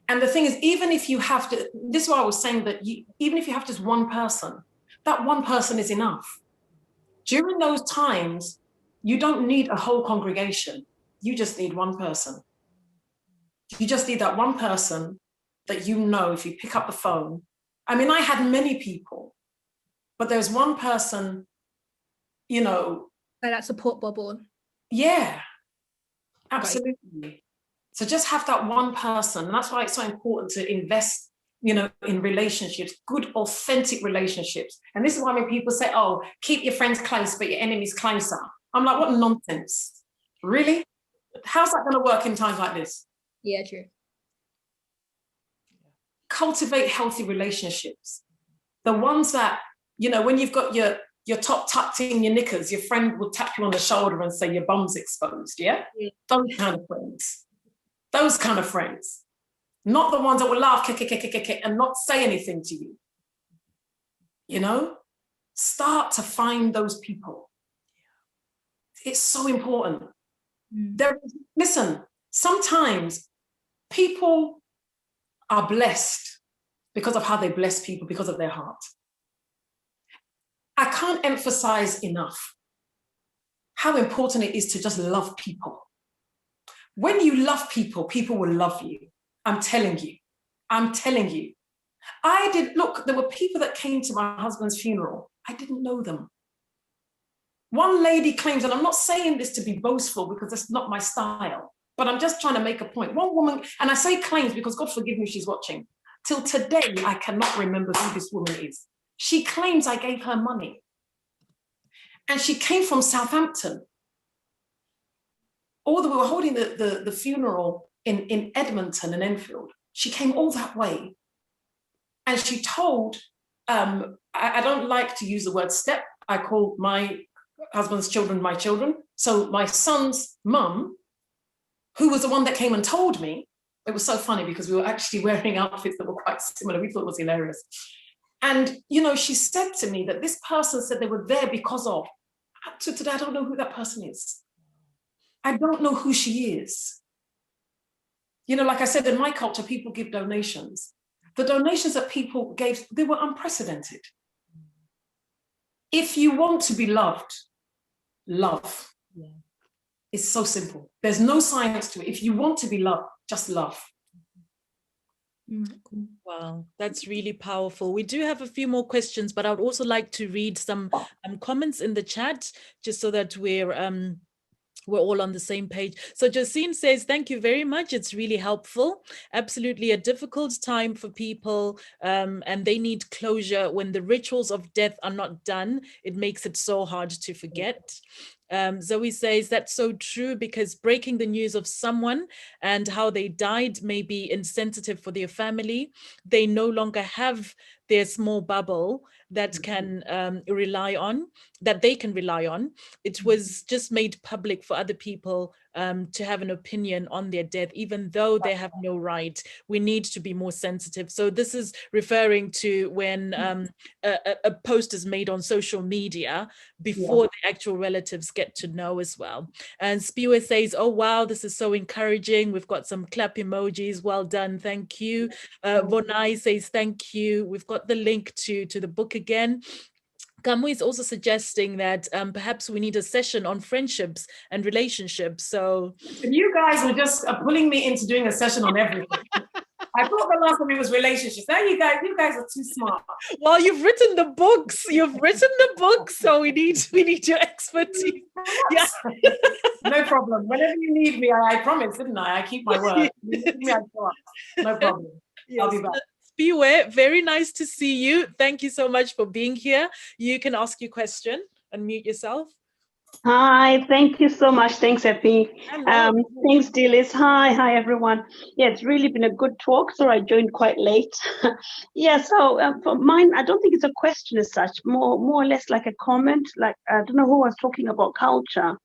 Speaker 3: And the thing is, even if you have to, this is why I was saying that even if you have just one person, that one person is enough. During those times, you don't need a whole congregation. You just need one person. You just need that one person that if you pick up the phone. I mean, I had many people, but there's one person,
Speaker 7: that support bubble.
Speaker 3: Yeah, absolutely. Right. So just have that one person. And that's why it's so important to invest, in relationships, good, authentic relationships. And this is why when people say, oh, keep your friends close, but your enemies closer. I'm like, what nonsense. Really? How's that going to work in times like this?
Speaker 7: Yeah, true.
Speaker 3: Cultivate healthy relationships. The ones that, when you've got your top tucked in your knickers, your friend will tap you on the shoulder and say your bum's exposed, yeah? Those kind of friends. not the ones that will laugh and not say anything to you. You know, start to find those people. It's so important. Listen, sometimes people are blessed because of how they bless people, because of their heart. I can't emphasize enough how important it is to just love people. When you love people, people will love you. I'm telling you. I'm telling you. Look, there were people that came to my husband's funeral. I didn't know them. One lady claims, and I'm not saying this to be boastful because that's not my style, but I'm just trying to make a point. One woman, and I say claims because God forgive me if she's watching, till today, I cannot remember who this woman is. She claims I gave her money. And she came from Southampton. Although we were holding the funeral in Edmonton and Enfield, she came all that way. And she told, I don't like to use the word step. I call my husband's children my children. So my son's mum, who was the one that came and told me, it was so funny because we were actually wearing outfits that were quite similar. We thought it was hilarious. And, you know, she said to me that this person said they were there because of, to today, I don't know who that person is. I don't know who she is. You know, like I said, in my culture, people give donations. The donations that people gave, they were unprecedented. If you want to be loved, love. Yeah. It's so simple. There's no science to it. If you want to be loved, just love.
Speaker 2: Wow, that's really powerful. We do have a few more questions, but I would also like to read some comments in the chat just so that we're all on the same page. So Josine says, thank you very much. It's really helpful. Absolutely a difficult time for people, and they need closure. When the rituals of death are not done, it makes it so hard to forget. Zoe says, that's so true, because breaking the news of someone and how they died may be insensitive for their family. They no longer have their small bubble that can they can rely on. It was just made public for other people to have an opinion on their death, even though they have no right. We need to be more sensitive. So this is referring to when a post is made on social media before the actual relatives get to know as well. And Spiwe says, oh, wow, this is so encouraging. We've got some clap emojis. Well done. Thank you. Vonai says, thank you. We've got the link to the book again. Kamui is also suggesting that perhaps we need a session on friendships and relationships. So
Speaker 3: you guys were just pulling me into doing a session on everything. I thought the last one it was relationships. Now you guys are too smart.
Speaker 2: Well, you've written the books. So we need your expertise. Yeah.
Speaker 3: No problem. Whenever you need me, I promise, didn't I? I keep my word. You need me, I show up. No problem. Yes. I'll be back.
Speaker 2: Spiwe, very nice to see you. Thank you so much for being here. You can ask your question. Unmute yourself.
Speaker 8: Hi, thank you so much. Thanks, Epi. Thanks, Dilys. Hi, everyone. Yeah, it's really been a good talk, so I joined quite late. Yeah, so for mine, I don't think it's a question as such, more or less like a comment. Like, I don't know who was talking about culture.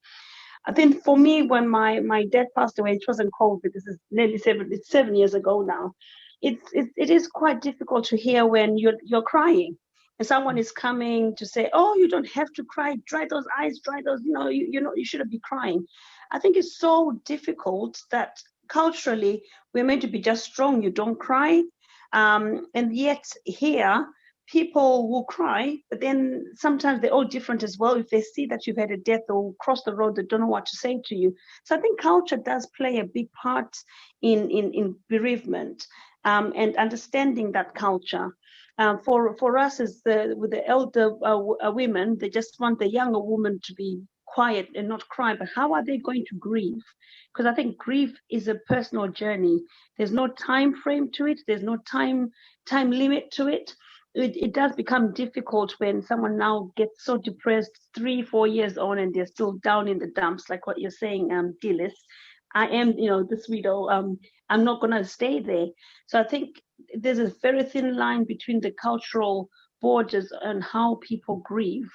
Speaker 8: I think for me, when my dad passed away, it wasn't COVID. This is nearly 7 years ago now. It is quite difficult to hear when you're crying and someone is coming to say, oh, you don't have to cry, dry those eyes, you shouldn't be crying. I think it's so difficult that culturally we're meant to be just strong, you don't cry. And yet here, people will cry, but then sometimes they're all different as well. If they see that you've had a death or cross the road, they don't know what to say to you. So I think culture does play a big part in bereavement. And understanding that culture. For us with the elder women, they just want the younger woman to be quiet and not cry, but how are they going to grieve? Because I think grief is a personal journey. There's no time frame to it. There's no time limit to it. It does become difficult when someone now gets so depressed 3-4 years on and they're still down in the dumps, like what you're saying, Dilys. I am, this widow, I'm not going to stay there. So I think there's a very thin line between the cultural borders and how people grieve.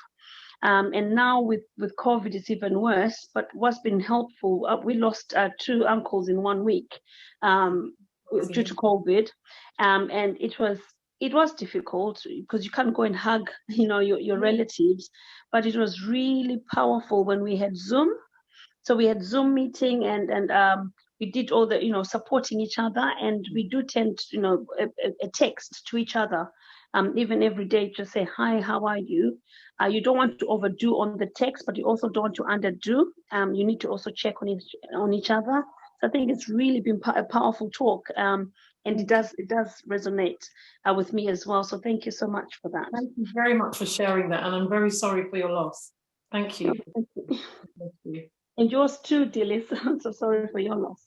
Speaker 8: And now with COVID, it's even worse. But what's been helpful, we lost 2 uncles in 1 week. due to COVID, and it was difficult because you can't go and hug, your relatives, but it was really powerful when we had Zoom. So we had Zoom meeting, and we did all the, supporting each other, and we do tend, a text to each other, even every day, to say, hi, how are you? You don't want to overdo on the text, but you also don't want to underdo. You need to also check on each other. So I think it's really been a powerful talk, and it does resonate with me as well. So thank you so much for that.
Speaker 3: Thank you very much for sharing that, and I'm very sorry for your loss. Thank you.
Speaker 8: Thank you.
Speaker 3: Thank you.
Speaker 8: And yours too, Dilys. I'm so sorry for your loss.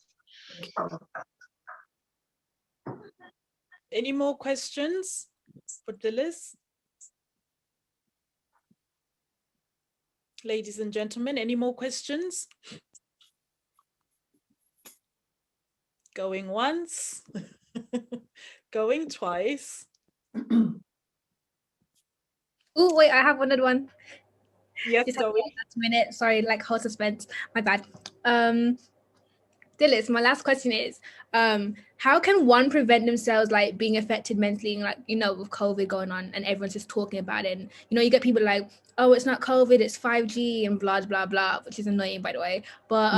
Speaker 2: Any more questions for Dilys? Ladies and gentlemen, any more questions? Going once, going twice.
Speaker 7: Oh, wait, I have another one.
Speaker 2: Yes,
Speaker 7: Just
Speaker 2: go
Speaker 7: last minute. Sorry, like whole suspense. My bad. Dilys, my last question is, how can one prevent themselves like being affected mentally, like, with COVID going on and everyone's just talking about it? And, you get people like, oh, it's not COVID, it's 5G and blah, blah, blah, which is annoying, by the way. But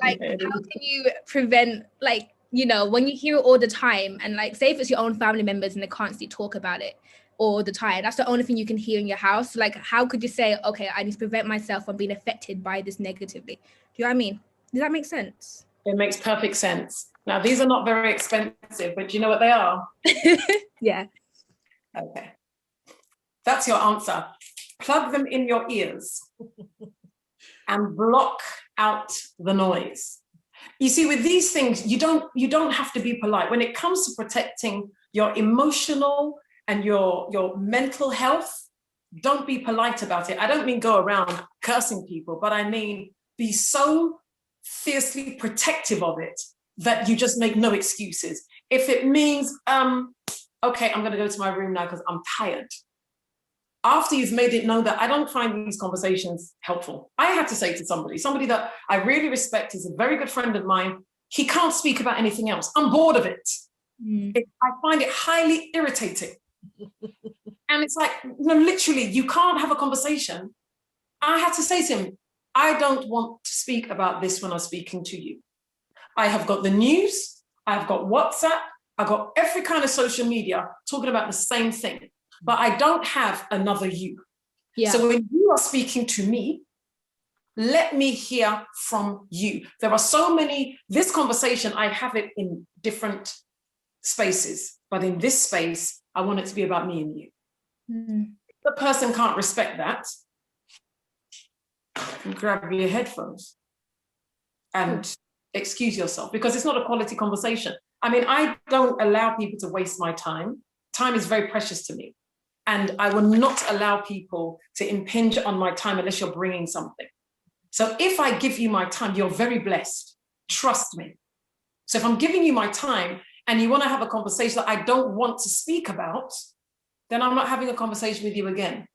Speaker 7: like, how can you prevent, like, when you hear it all the time, and like, say if it's your own family members and they constantly talk about it all the time, that's the only thing you can hear in your house. Like, how could you say, okay, I need to prevent myself from being affected by this negatively? Do you know what I mean? Does that make sense?
Speaker 3: It makes perfect sense. Now, these are not very expensive, but do you know what they are?
Speaker 7: Yeah.
Speaker 3: Okay. That's your answer. Plug them in your ears and block out the noise. You see, with these things, you don't have to be polite. When it comes to protecting your emotional and your mental health, don't be polite about it. I don't mean go around cursing people, but I mean be so fiercely protective of it that you just make no excuses. If it means, okay, I'm going to go to my room now because I'm tired. After you've made it known that I don't find these conversations helpful, I had to say to somebody that I really respect, is a very good friend of mine, he can't speak about anything else. I'm bored of it. I find it highly irritating. And it's like, literally, you can't have a conversation. I had to say to him, I don't want to speak about this when I'm speaking to you. I have got the news, I've got WhatsApp, I've got every kind of social media talking about the same thing, but I don't have another you. Yeah. So when you are speaking to me, let me hear from you. There are so many, this conversation, I have it in different spaces, but in this space, I want it to be about me and you. The person can't respect that. Grab your headphones and excuse yourself, because it's not a quality conversation. I mean, I don't allow people to waste my time. Time is very precious to me. And I will not allow people to impinge on my time unless you're bringing something. So if I give you my time, you're very blessed. Trust me. So if I'm giving you my time and you want to have a conversation that I don't want to speak about, then I'm not having a conversation with you again.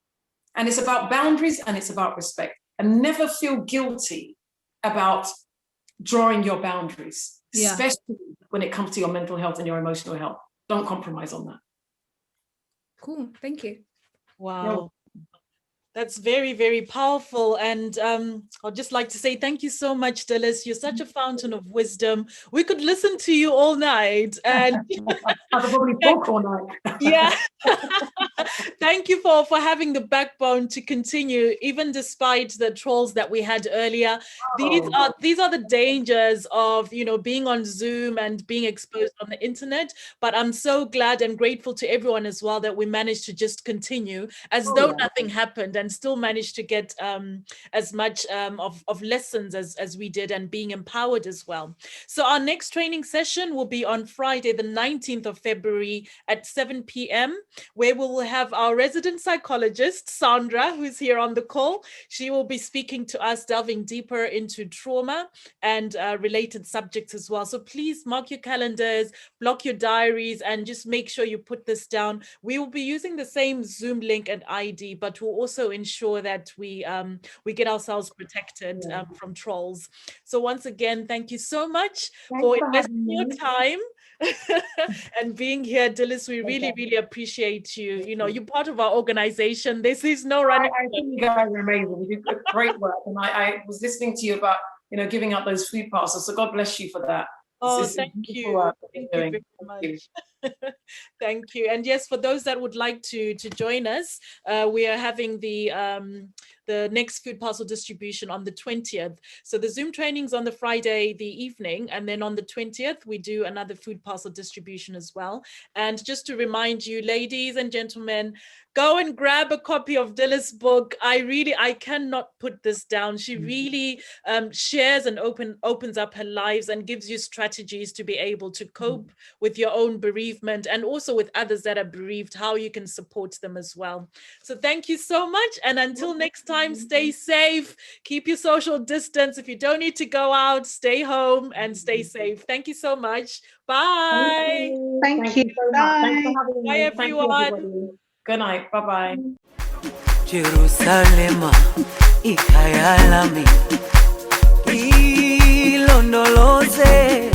Speaker 3: And it's about boundaries and it's about respect. And never feel guilty about drawing your boundaries, especially when it comes to your mental health and your emotional health. Don't compromise on that.
Speaker 7: Cool, thank you.
Speaker 2: Wow. That's very, very powerful. And I'd just like to say thank you so much, Dilys. You're such a fountain of wisdom. We could listen to you all night. And
Speaker 3: I could probably talk all night.
Speaker 2: Yeah. Thank you for having the backbone to continue, even despite the trolls that we had earlier. These are the dangers of, being on Zoom and being exposed on the internet. But I'm so glad and grateful to everyone as well that we managed to just continue as though nothing happened, and still managed to get as much of lessons as we did, and being empowered as well. So our next training session will be on Friday, the 19th of February at 7 p.m, where we will have our resident psychologist, Sandra, who's here on the call. She will be speaking to us, delving deeper into trauma and related subjects as well. So please mark your calendars, block your diaries, and just make sure you put this down. We will be using the same Zoom link and ID, but we'll also ensure that we get ourselves protected from trolls. So once again, thank you so much for investing your time and being here, Dilys. We really, really appreciate you. You know, you're part of our organization. This is no running.
Speaker 3: I think you guys are amazing. You do great work. And I was listening to you about, you know, giving out those food parcels. So God bless you for that.
Speaker 2: Oh, thank you. Thank you very much. Thank you. And yes, for those that would like to join us, we are having the next food parcel distribution on the 20th. So the Zoom training's on the Friday, the evening, and then on the 20th, we do another food parcel distribution as well. And just to remind you, ladies and gentlemen, go and grab a copy of Dilys' book. I cannot put this down. She really shares and opens up her lives and gives you strategies to be able to cope with your own bereavement and also with others that are bereaved, how you can support them as well. So thank you so much. And until next time, stay safe, keep your social distance. If you don't need to go out, stay home and stay safe. Thank you so much. Bye.
Speaker 6: Thank you.
Speaker 3: So much. Thanks for having me.
Speaker 2: Bye, everyone.
Speaker 3: Thank you, everybody. Good night. Bye-bye.
Speaker 1: Jerusalema ikhaya lami ilondoloze